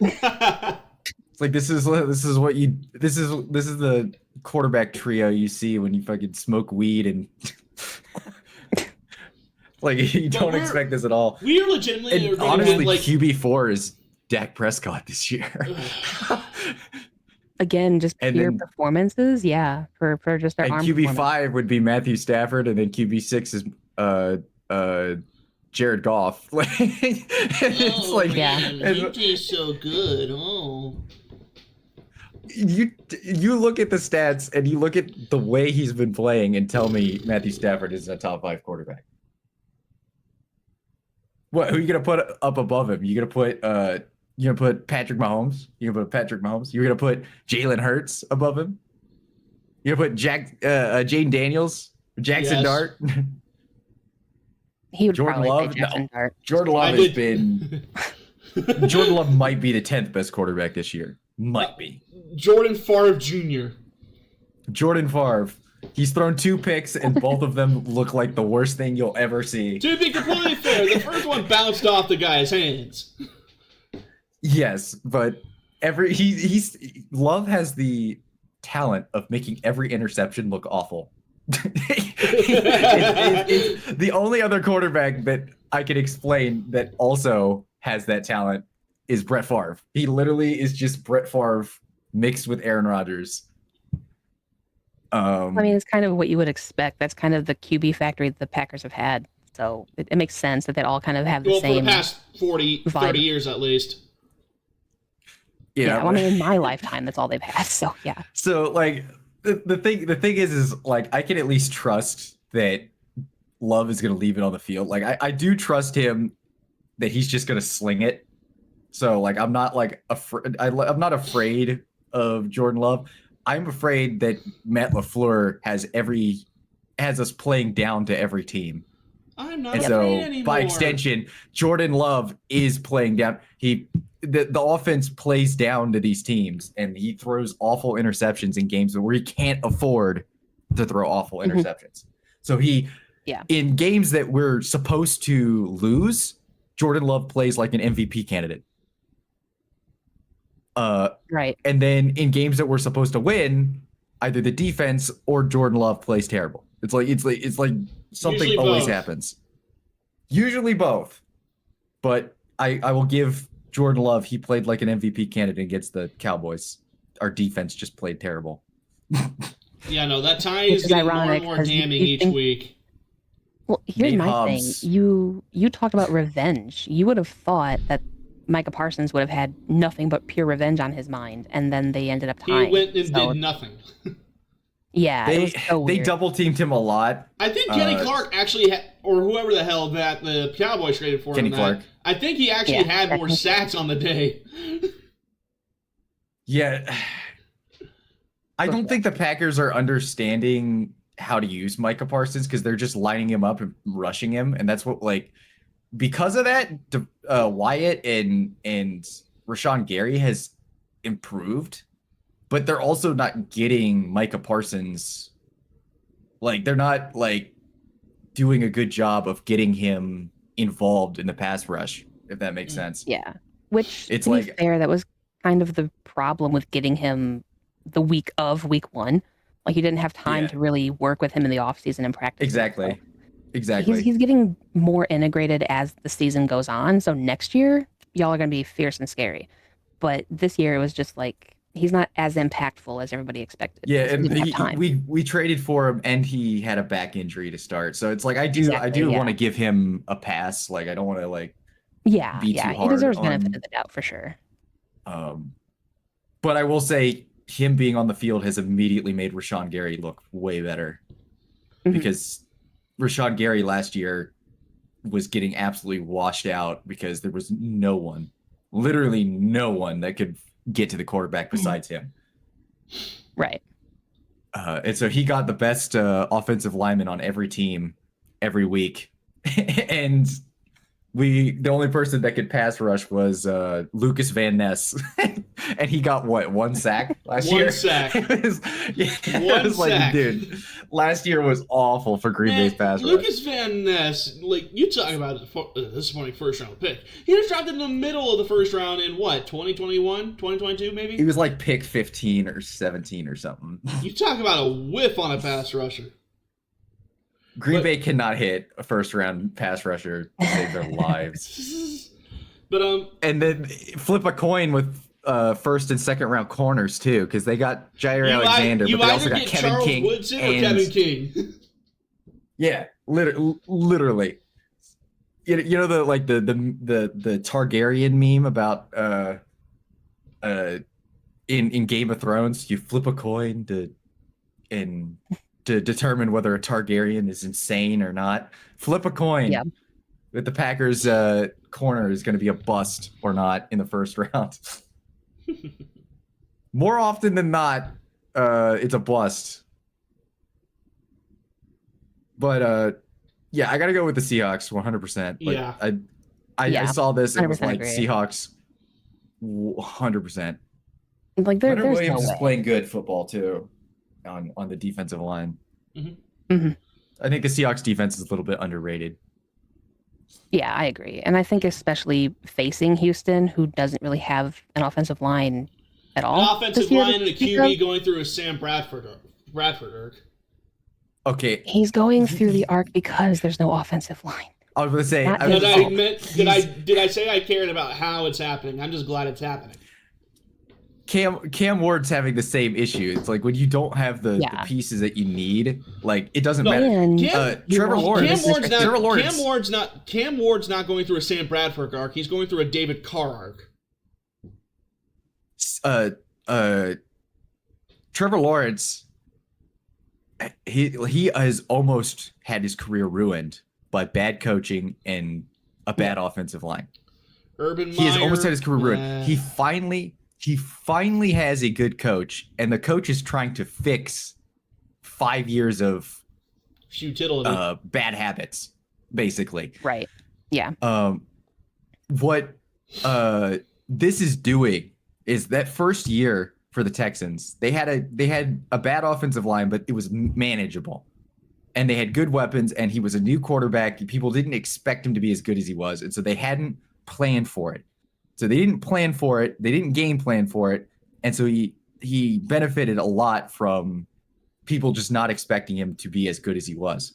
Speaker 5: It's like this is the quarterback trio you see when you fucking smoke weed and like you don't
Speaker 6: we're-
Speaker 5: expect this at all.
Speaker 6: We are legitimately
Speaker 5: And
Speaker 6: going
Speaker 5: honestly,
Speaker 6: to like
Speaker 5: QB4 is Dak Prescott this year.
Speaker 7: Again, just
Speaker 5: And
Speaker 7: pure
Speaker 5: then-
Speaker 7: performances. Yeah. For just our
Speaker 5: And
Speaker 7: arm
Speaker 5: QB5 would be Matthew Stafford, and then QB6 is Jared Goff. Like it's like
Speaker 7: Yeah.
Speaker 6: he tastes so good. Oh.
Speaker 5: you look at the stats and you look at the way he's been playing and tell me Matthew Stafford is a top 5 quarterback. What? Who are you gonna put up above him? You gonna put Patrick Mahomes? You gonna put Patrick Mahomes? You're gonna put Jalen Hurts above him? You gonna put Jane Daniels, Jackson
Speaker 6: Yes.
Speaker 5: Dart?
Speaker 7: He would
Speaker 5: Jordan
Speaker 7: probably
Speaker 5: Love?
Speaker 7: say Jackson Dart.
Speaker 5: Jordan Love
Speaker 6: I
Speaker 5: has
Speaker 6: did-
Speaker 5: been. Jordan Love might be the 10th best quarterback this year. Might be.
Speaker 6: Jordan Favre Jr.
Speaker 5: Jordan Favre. He's thrown 2 picks, and both of them look like the worst thing you'll ever see.
Speaker 6: To be completely fair, the first one bounced off the guy's hands.
Speaker 5: Yes, but Love has the talent of making every interception look awful. It's the only other quarterback that I can explain that also has that talent is Brett Favre. He literally is just Brett Favre mixed with Aaron Rodgers.
Speaker 7: I mean, it's kind of what you would expect. That's kind of the QB factory that the Packers have had. So it makes sense that they all kind of have the
Speaker 6: Well, for
Speaker 7: same.
Speaker 6: the past 40,
Speaker 7: vibe.
Speaker 6: 30 years at least.
Speaker 7: Yeah, well, I mean, in my lifetime, that's all they've had. So yeah.
Speaker 5: So like the thing is like I can at least trust that Love is gonna leave it on the field. Like I do trust him that he's just gonna sling it. So like I'm not like I'm not afraid of Jordan Love. I'm afraid that Matt LaFleur has us playing down to every team.
Speaker 6: I'm not
Speaker 5: And
Speaker 6: afraid
Speaker 5: so
Speaker 6: anymore.
Speaker 5: by extension, Jordan Love is playing down. The offense plays down to these teams, and he throws awful interceptions in games where he can't afford to throw awful interceptions. So in games that we're supposed to lose, Jordan Love plays like an MVP candidate.
Speaker 7: Right.
Speaker 5: And then in games that we're supposed to win, either the defense or Jordan Love plays terrible. It's like something
Speaker 6: Usually
Speaker 5: always
Speaker 6: both.
Speaker 5: happens. Usually both. But I will give Jordan Love, he played like an MVP candidate against the Cowboys. Our defense just played terrible.
Speaker 6: Yeah, no, that tie
Speaker 7: Which
Speaker 6: is
Speaker 7: is
Speaker 6: getting more
Speaker 7: ironic,
Speaker 6: and more
Speaker 7: 'cause
Speaker 6: damning
Speaker 7: you
Speaker 6: each
Speaker 7: think-
Speaker 6: week.
Speaker 7: Well, here's
Speaker 5: Nate
Speaker 7: my
Speaker 5: Hobbs.
Speaker 7: thing. You talked about revenge. You would have thought that Micah Parsons would have had nothing but pure revenge on his mind, and then they ended up
Speaker 6: He
Speaker 7: tying.
Speaker 6: went and
Speaker 7: So,
Speaker 6: did nothing.
Speaker 7: yeah, it was so
Speaker 5: They
Speaker 7: weird.
Speaker 5: double teamed him a lot.
Speaker 6: I think Kenny Clark actually had, or whoever the hell that the Cowboys traded for
Speaker 5: Kenny
Speaker 6: him.
Speaker 5: Clark.
Speaker 6: I think he actually
Speaker 7: Yeah,
Speaker 6: had more
Speaker 7: technically.
Speaker 6: sacks on the day.
Speaker 5: Yeah. I don't think the Packers are understanding how to use Micah Parsons because they're just lining him up and rushing him. And that's what, like, because of that, Wyatt and Rashawn Gary has improved, but they're also not getting Micah Parsons. Like, they're not, like, doing a good job of getting him involved in the pass rush, if that makes sense.
Speaker 7: Yeah, which
Speaker 5: It's
Speaker 7: to be
Speaker 5: like-
Speaker 7: fair, that was kind of the problem with getting him the week of week 1. Like, you didn't have time
Speaker 5: Yeah.
Speaker 7: to really work with him in the offseason and practice.
Speaker 5: Exactly.
Speaker 7: So
Speaker 5: Exactly.
Speaker 7: he's getting more integrated as the season goes on. So next year, y'all are going to be fierce and scary. But this year, it was just like, he's not as impactful as everybody expected.
Speaker 5: Yeah,
Speaker 7: because
Speaker 5: and
Speaker 7: he didn't have time.
Speaker 5: we traded for him, and he had a back injury to start. So it's like I do
Speaker 7: Exactly, yeah.
Speaker 5: want to give him a pass. Like, I don't want to be
Speaker 7: yeah,
Speaker 5: too
Speaker 7: he
Speaker 5: hard
Speaker 7: deserves
Speaker 5: on-
Speaker 7: benefit of the doubt for sure.
Speaker 5: But I will say him being on the field has immediately made Rashawn Gary look way better
Speaker 7: Mhm.
Speaker 5: because Rashawn Gary last year was getting absolutely washed out because there was literally no one that could get to the quarterback besides him.
Speaker 7: Right.
Speaker 5: And so he got the best offensive lineman on every team every week. And the only person that could pass rush was Lucas Van Ness. And he got one sack last year?
Speaker 6: One sack.
Speaker 5: It was,
Speaker 6: One
Speaker 5: it was like,
Speaker 6: sack.
Speaker 5: dude, last year was awful for Green Bay's pass rush.
Speaker 6: Lucas Van Ness, like, you talking about a disappointing first round pick. He was drafted in the middle of the first round in what, 2021, 2022 maybe?
Speaker 5: He was like pick 15 or 17 or something.
Speaker 6: You talk about a whiff on a pass rusher.
Speaker 5: Green
Speaker 6: But-
Speaker 5: Bay cannot hit a first round pass rusher to save their lives.
Speaker 6: But
Speaker 5: And then flip a coin with first and second round corners too, because they got Jair Alexander,
Speaker 6: you
Speaker 5: but they also
Speaker 6: either
Speaker 5: got
Speaker 6: get
Speaker 5: Kevin
Speaker 6: Charles
Speaker 5: King.
Speaker 6: Woodson or
Speaker 5: and-
Speaker 6: Kevin King.
Speaker 5: Yeah, literally. You know the Targaryen meme about in Game of Thrones, you flip a coin to determine whether a Targaryen is insane or not. Flip a coin.
Speaker 7: Yeah.
Speaker 5: That the Packers corner is going to be a bust or not in the first round. More often than not, it's a bust. But yeah, I got to go with the Seahawks 100%. Like,
Speaker 6: Yeah.
Speaker 5: I
Speaker 7: Yeah,
Speaker 5: saw this and was
Speaker 7: 100%
Speaker 5: like
Speaker 7: agree.
Speaker 5: Seahawks 100%.
Speaker 7: Like,
Speaker 5: Leonard
Speaker 7: there's
Speaker 5: Williams
Speaker 7: no
Speaker 5: is
Speaker 7: way.
Speaker 5: playing good football too on the defensive line.
Speaker 7: Mhm.
Speaker 5: I think the Seahawks defense is a little bit underrated.
Speaker 7: Yeah, I agree. And I think especially facing Houston, who doesn't really have an offensive line at all.
Speaker 6: An offensive
Speaker 7: this year to
Speaker 6: line and a
Speaker 7: speak
Speaker 6: QB
Speaker 7: of.
Speaker 6: going through a Sam Bradford arc.
Speaker 5: Okay,
Speaker 7: He's going through the arc because there's no offensive line.
Speaker 5: I was going to say,
Speaker 7: Not
Speaker 5: I was
Speaker 7: his
Speaker 5: gonna say,
Speaker 7: fault.
Speaker 6: Did I say I cared about how it's happening? I'm just glad it's happening.
Speaker 5: Cam Ward's having the same issue. It's like when you don't have the
Speaker 7: Yeah.
Speaker 5: pieces that you need, like it doesn't
Speaker 6: No,
Speaker 5: matter.
Speaker 7: And
Speaker 5: Trevor Lawrence.
Speaker 6: Cam Ward's not going through a Sam Bradford arc. He's going through a David Carr arc.
Speaker 5: Trevor Lawrence, he has almost had his career ruined by bad coaching and a bad offensive line.
Speaker 6: Urban Meyer.
Speaker 5: He has almost had his career ruined.
Speaker 6: eh.
Speaker 5: He finally has a good coach, and the coach is trying to fix 5 years of
Speaker 6: Futility.
Speaker 5: bad habits, basically.
Speaker 7: right. Yeah.
Speaker 5: What this is doing is that first year for the Texans, they had a bad offensive line, but it was manageable, and they had good weapons, and he was a new quarterback. People didn't expect him to be as good as he was, and so they hadn't planned for it. So they didn't plan for it. They didn't game plan for it, and so he benefited a lot from people just not expecting him to be as good as he was.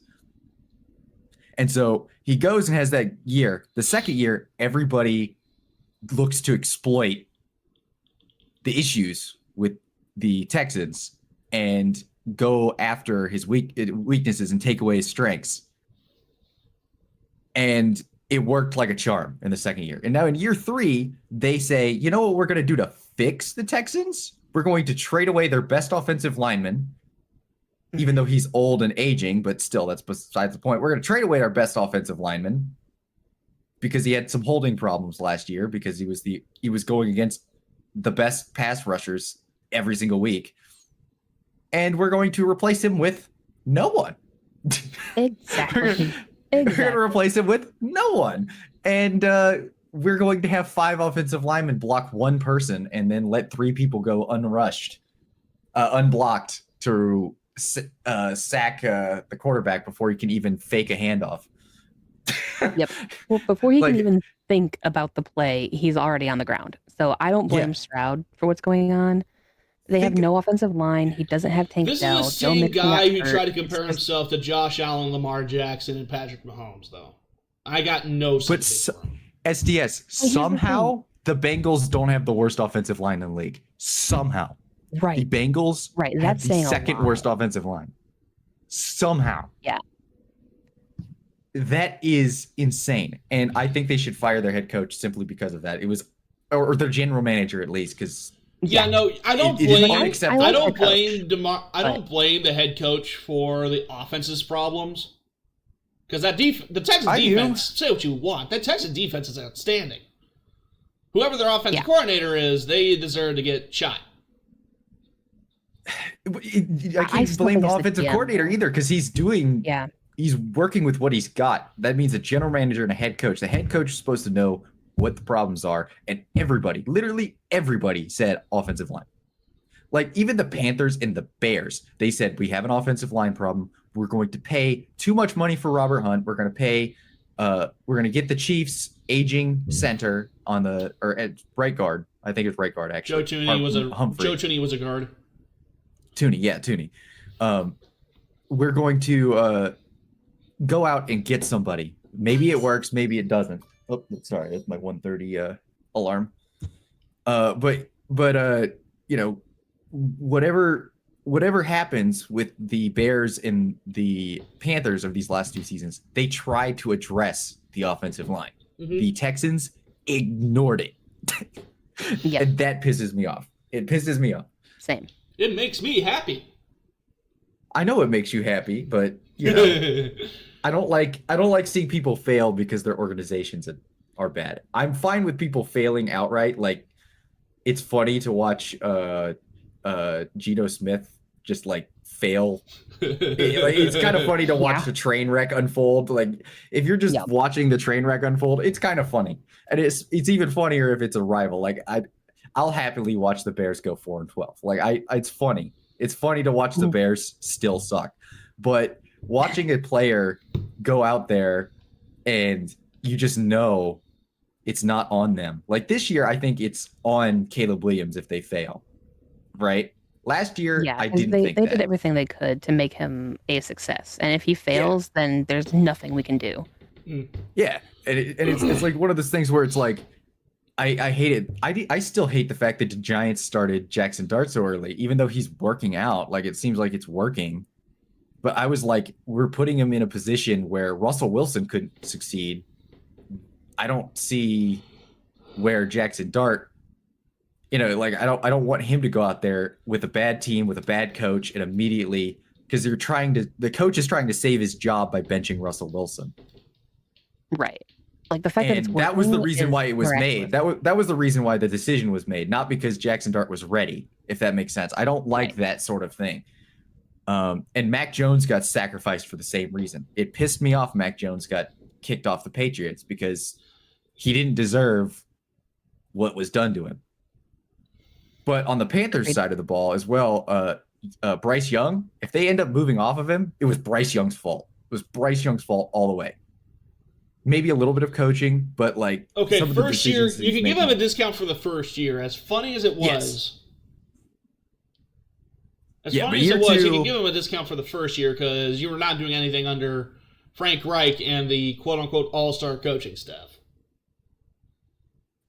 Speaker 5: And so he goes and has that year. The second year, everybody looks to exploit the issues with the Texans and go after his weaknesses and take away his strengths. And it worked like a charm in the second year. And now in year 3, they say, you know what we're going to do to fix the Texans? We're going to trade away their best offensive lineman, even though he's old and aging, but still, that's besides the point. We're going to trade away our best offensive lineman because he had some holding problems last year because he was going against the best pass rushers every single week. And we're going to replace him with no one.
Speaker 7: Exactly.
Speaker 5: We're going to replace him with no one. And we're going to have 5 offensive linemen block one person and then let 3 people go unblocked to sack the quarterback before he can even fake a handoff.
Speaker 7: Yep. Well, before he can even think about the play, he's already on the ground. So I don't blame Stroud for what's going on. They have no offensive line. He doesn't have Tank Dell.
Speaker 6: This is the same guy who tried to compare himself to Josh Allen, Lamar Jackson, and Patrick Mahomes, though. I got no sympathy for him.
Speaker 5: SDS, somehow the Bengals don't have the worst offensive line in the league. Somehow.
Speaker 7: Right.
Speaker 5: The Bengals
Speaker 7: That's
Speaker 5: have the second worst offensive line. Somehow.
Speaker 7: Yeah.
Speaker 5: That is insane. And I think they should fire their head coach simply because of that. It was, or their general manager at least, because
Speaker 6: I don't blame the head coach for the offense's problems. Because the Texans defense, say what you want, that Texans defense is outstanding. Whoever their offensive coordinator is, they deserve to get shot.
Speaker 5: I can't blame the offensive coordinator either because he's working with what he's got. That means a general manager and a head coach. The head coach is supposed to know what the problems are, and literally everybody said offensive line. Like even the Panthers and the Bears, they said we have an offensive line problem. We're going to pay too much money for Robert Hunt. We're going to get the Chiefs aging center at right guard. I think it's right guard actually.
Speaker 6: Joe Tooney was a guard.
Speaker 5: Tooney. We're going to go out and get somebody. Maybe it works, maybe it doesn't. Oh, sorry, that's my 1:30 alarm. But whatever happens with the Bears and the Panthers of these last 2 seasons, they tried to address the offensive line. Mm-hmm. The Texans ignored it. And that pisses me off. It pisses me off.
Speaker 7: Same.
Speaker 6: It makes me happy.
Speaker 5: I know it makes you happy, but I don't like seeing people fail because their organizations are bad. I'm fine with people failing outright. Like it's funny to watch Geno Smith just like fail. It's kind of funny to watch the train wreck unfold. Like if you're just watching the train wreck unfold, it's kind of funny. And it's even funnier if it's a rival. Like I'll happily watch the Bears go 4-12. Like it's funny. It's funny to watch the Bears still suck. But watching a player go out there and you just know it's not on them. Like this year, I think it's on Caleb Williams if they fail, right? Last year, I didn't think
Speaker 7: they did everything they could to make him a success. And if he fails, then there's nothing we can do.
Speaker 5: Yeah. And it's like one of those things where it's like, I hate it. I still hate the fact that the Giants started Jackson Dart so early, even though he's working out. Like it seems like it's working. But I was like, we're putting him in a position where Russell Wilson couldn't succeed. I don't see where Jackson Dart, like I don't want him to go out there with a bad team, with a bad coach, and immediately because the coach is trying to save his job by benching Russell Wilson.
Speaker 7: Right. Like the fact that it's working,
Speaker 5: that was the reason why it was made. That was the reason why the decision was made, not because Jackson Dart was ready, if that makes sense. I don't like that sort of thing. And Mac Jones got sacrificed for the same reason. It pissed me off Mac Jones got kicked off the Patriots because he didn't deserve what was done to him. But on the Panthers side of the ball as well, Bryce Young, if they end up moving off of him, it was Bryce Young's fault. It was Bryce Young's fault all the way. Maybe a little bit of coaching, but like
Speaker 6: first year, you can give him a discount for the first year. As funny as it was, you can give him a discount for the first year because you were not doing anything under Frank Reich and the quote-unquote all-star coaching staff.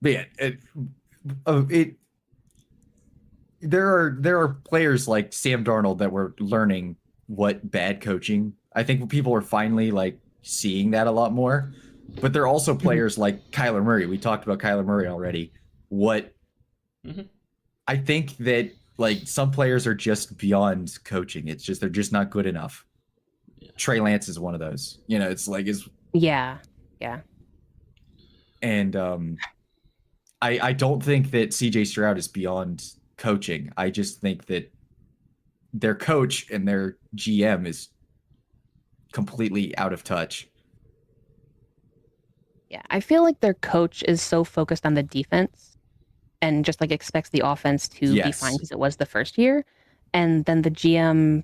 Speaker 5: Man, there are players like Sam Darnold that were learning what bad coaching. I think people are finally like seeing that a lot more. But there are also players like Kyler Murray. We talked about Kyler Murray already. I think that like some players are just beyond coaching. It's just they're just not good enough. Trey Lance is one of those. It's like
Speaker 7: Yeah.
Speaker 5: And I don't think that CJ Stroud is beyond coaching. I just think that their coach and their GM is completely out of touch.
Speaker 7: Yeah. I feel like their coach is so focused on the defense and just like expects the offense to be fine because it was the first year. And then the GM,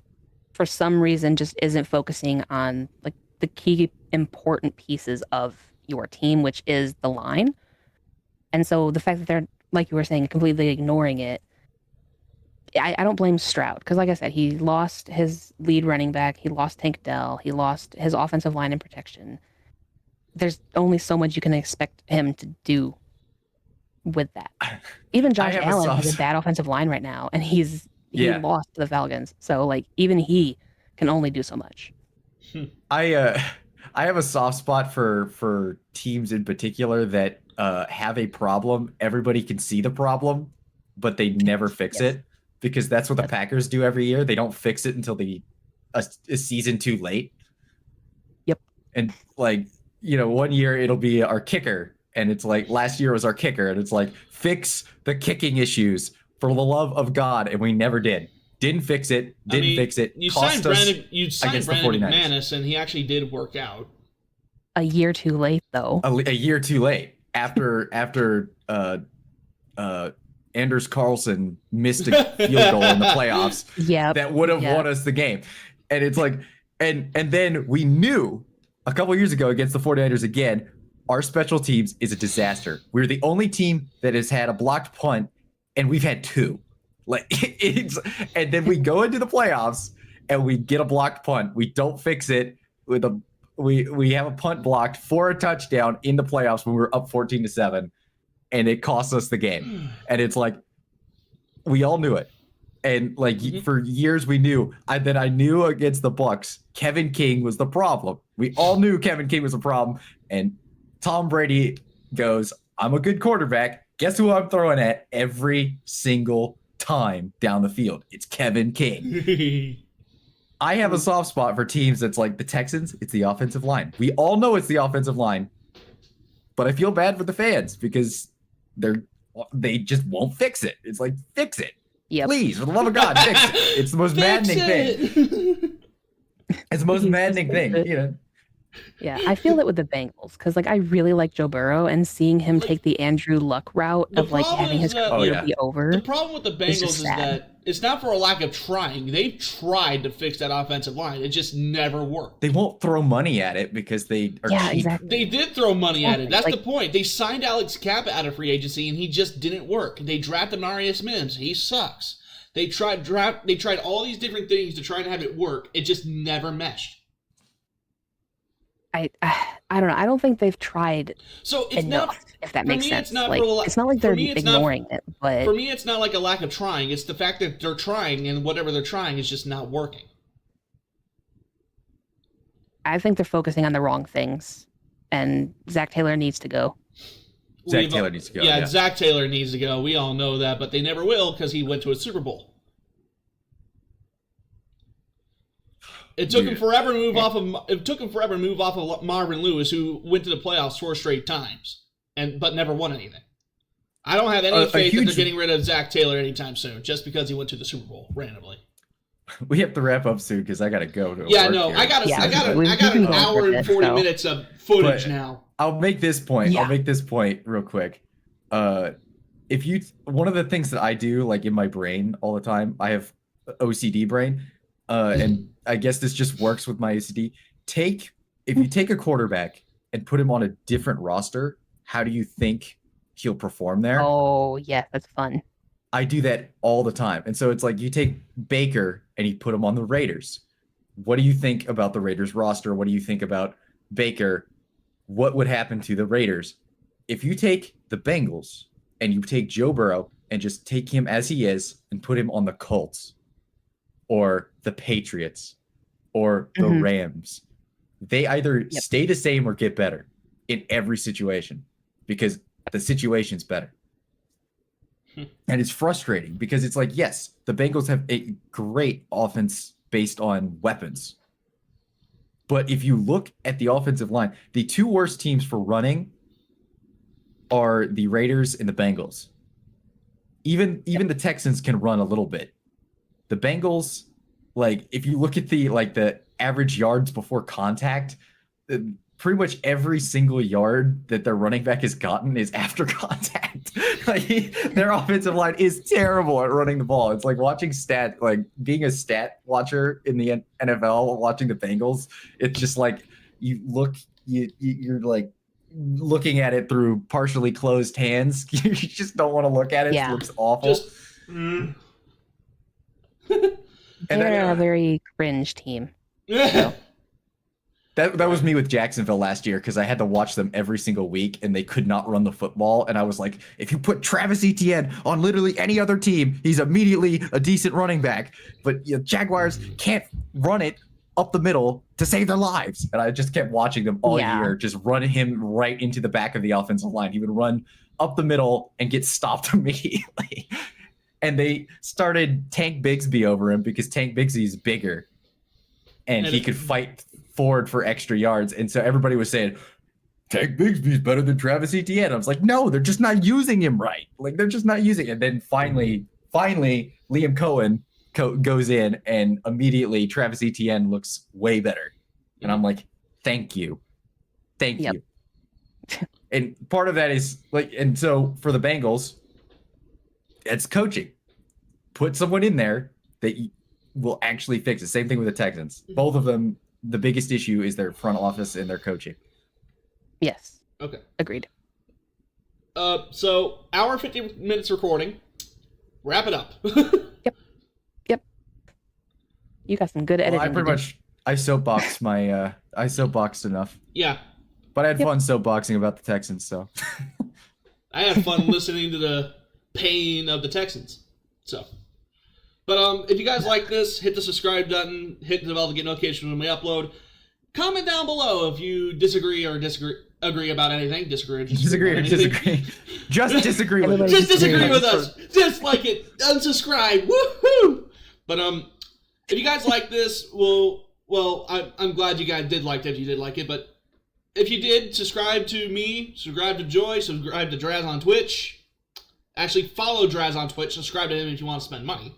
Speaker 7: for some reason, just isn't focusing on like the key important pieces of your team, which is the line. And so the fact that they're, like you were saying, completely ignoring it, I don't blame Stroud because, like I said, he lost his lead running back. He lost Tank Dell. He lost his offensive line and protection. There's only so much you can expect him to do with that. Even Josh Allen has a bad offensive line right now, and he lost to the Falcons. So, like, even he can only do so much.
Speaker 5: I have a soft spot for teams in particular that have a problem. Everybody can see the problem, but they never fix it because that's what the Packers do every year. They don't fix it until a season too late.
Speaker 7: Yep.
Speaker 5: And like, 1 year it'll be our kicker, and it's like last year was our kicker, and it's like fix the kicking issues for the love of God, and we never did. Didn't fix it. Fix it.
Speaker 6: You
Speaker 5: Cost
Speaker 6: signed
Speaker 5: us
Speaker 6: Brandon
Speaker 5: the 49ers.
Speaker 6: McManus, and he actually did work out.
Speaker 7: A year too late, though.
Speaker 5: A year too late. After Anders Carlson missed a field goal in the playoffs, that would have won us the game. And it's like, and then we knew a couple years ago against the 49ers again, our special teams is a disaster. We're the only team that has had a blocked punt, and we've had two. And then we go into the playoffs and we get a blocked punt. We don't fix it we have a punt blocked for a touchdown in the playoffs when we were up 14-7, and it cost us the game. And it's like, we all knew it. And like for years we knew. I knew against the Bucs, Kevin King was the problem. We all knew Kevin King was a problem. And Tom Brady goes, I'm a good quarterback. Guess who I'm throwing at every single time down the field? It's Kevin King. I have a soft spot for teams that's like the Texans. It's the offensive line. We all know it's the offensive line, but I feel bad for the fans because they just won't fix it. It's like, fix it. Please, for the love of God, fix it. It's the most maddening thing. It's the most maddening thing,
Speaker 7: Yeah, I feel it with the Bengals because, like, I really like Joe Burrow, and seeing him take the Andrew Luck route of like having his career be over.
Speaker 6: The problem with the Bengals is that it's not for a lack of trying. They've tried to fix that offensive line. It just never worked.
Speaker 5: They won't throw money at it because they are cheap.
Speaker 7: Exactly.
Speaker 6: They did throw money at it. That's the point. They signed Alex Kappa out of free agency, and he just didn't work. They drafted Marius Mims. He sucks. They tried all these different things to try and have it work. It just never meshed.
Speaker 7: I don't know. I don't think they've tried
Speaker 6: so it's
Speaker 7: enough,
Speaker 6: not,
Speaker 7: if that makes sense.
Speaker 6: It's not
Speaker 7: like they're ignoring it. But
Speaker 6: for me, it's not like a lack of trying. It's the fact that they're trying, and whatever they're trying is just not working.
Speaker 7: I think they're focusing on the wrong things, and Zach Taylor needs to go.
Speaker 5: Zach Taylor needs to go.
Speaker 6: Yeah, Zach Taylor needs to go. We all know that, but they never will because he went to a Super Bowl. It took him forever to move off of Marvin Lewis, who went to the playoffs 4 straight times, but never won anything. I don't have any faith that they're getting rid of Zach Taylor anytime soon, just because he went to the Super Bowl randomly.
Speaker 5: We have to wrap up soon because I got to go to.
Speaker 6: I got an hour and 40 minutes of footage now.
Speaker 5: I'll make this point. I'll make this point real quick. One of the things that I do, like in my brain all the time, I have OCD brain, and I guess this just works with my OCD. If you take a quarterback and put him on a different roster, how do you think he'll perform there?
Speaker 7: Oh, yeah, that's fun.
Speaker 5: I do that all the time. And so it's like you take Baker and you put him on the Raiders. What do you think about the Raiders roster? What do you think about Baker? What would happen to the Raiders? if you take the Bengals and you take Joe Burrow and just take him as he is and put him on the Colts or the Patriots or the Rams, they either stay the same or get better in every situation because the situation's better. And it's frustrating because it's like, yes, the Bengals have a great offense based on weapons. But if you look at the offensive line, the two worst teams for running are the Raiders and the Bengals. Even the Texans can run a little bit. The Bengals, like, if you look at the average yards before contact, pretty much every single yard that their running back has gotten is after contact. Their offensive line is terrible at running the ball. It's like watching being a stat watcher in the NFL, watching the Bengals. It's just like you're like looking at it through partially closed hands. You just don't want to look at it.
Speaker 7: Yeah.
Speaker 5: It looks awful.
Speaker 7: And they're a very cringe team.
Speaker 6: Yeah.
Speaker 5: That was me with Jacksonville last year because I had to watch them every single week and they could not run the football. And I was like, if you put Travis Etienne on literally any other team, he's immediately a decent running back. But Jaguars can't run it up the middle to save their lives. And I just kept watching them all year, just run him right into the back of the offensive line. He would run up the middle and get stopped immediately. And they started Tank Bigsby over him because Tank Bigsby is bigger and he could fight forward for extra yards. And so everybody was saying, Tank Bigsby's better than Travis Etienne. I was like, no, they're just not using him right. Like, they're just not using it. And then finally, Liam Cohen goes in and immediately Travis Etienne looks way better. And I'm like, thank you. Thank you. And part of that is and so for the Bengals, it's coaching. Put someone in there that will actually fix it. Same thing with the Texans. Both of them, the biggest issue is their front office and their coaching.
Speaker 7: Yes.
Speaker 6: Okay.
Speaker 7: Agreed.
Speaker 6: So hour 50 minutes recording. Wrap it up.
Speaker 7: Yep. You got some good editing.
Speaker 5: I pretty much I soapboxed enough.
Speaker 6: Yeah.
Speaker 5: But I had fun soapboxing about the Texans, so
Speaker 6: I had fun listening to the pain of the Texans. So, but if you guys like this, hit the subscribe button, hit the bell to get notifications when we upload. Comment down below if you disagree or agree about anything. Disagree or disagree
Speaker 5: Just disagree with us.
Speaker 6: Just disagree with us. Just like it. Unsubscribe. Woohoo! But if you guys like this, I'm glad you guys did like it if you did like it. But if you did, subscribe to me, subscribe to Joy, subscribe to Draz on Twitch. Actually, follow Draz on Twitch. Subscribe to him if you want to spend money.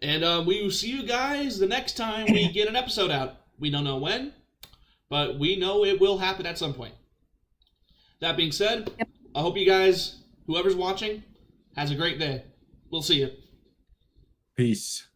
Speaker 6: And we will see you guys the next time we get an episode out. We don't know when, but we know it will happen at some point. That being said, I hope you guys, whoever's watching, has a great day. We'll see you.
Speaker 5: Peace.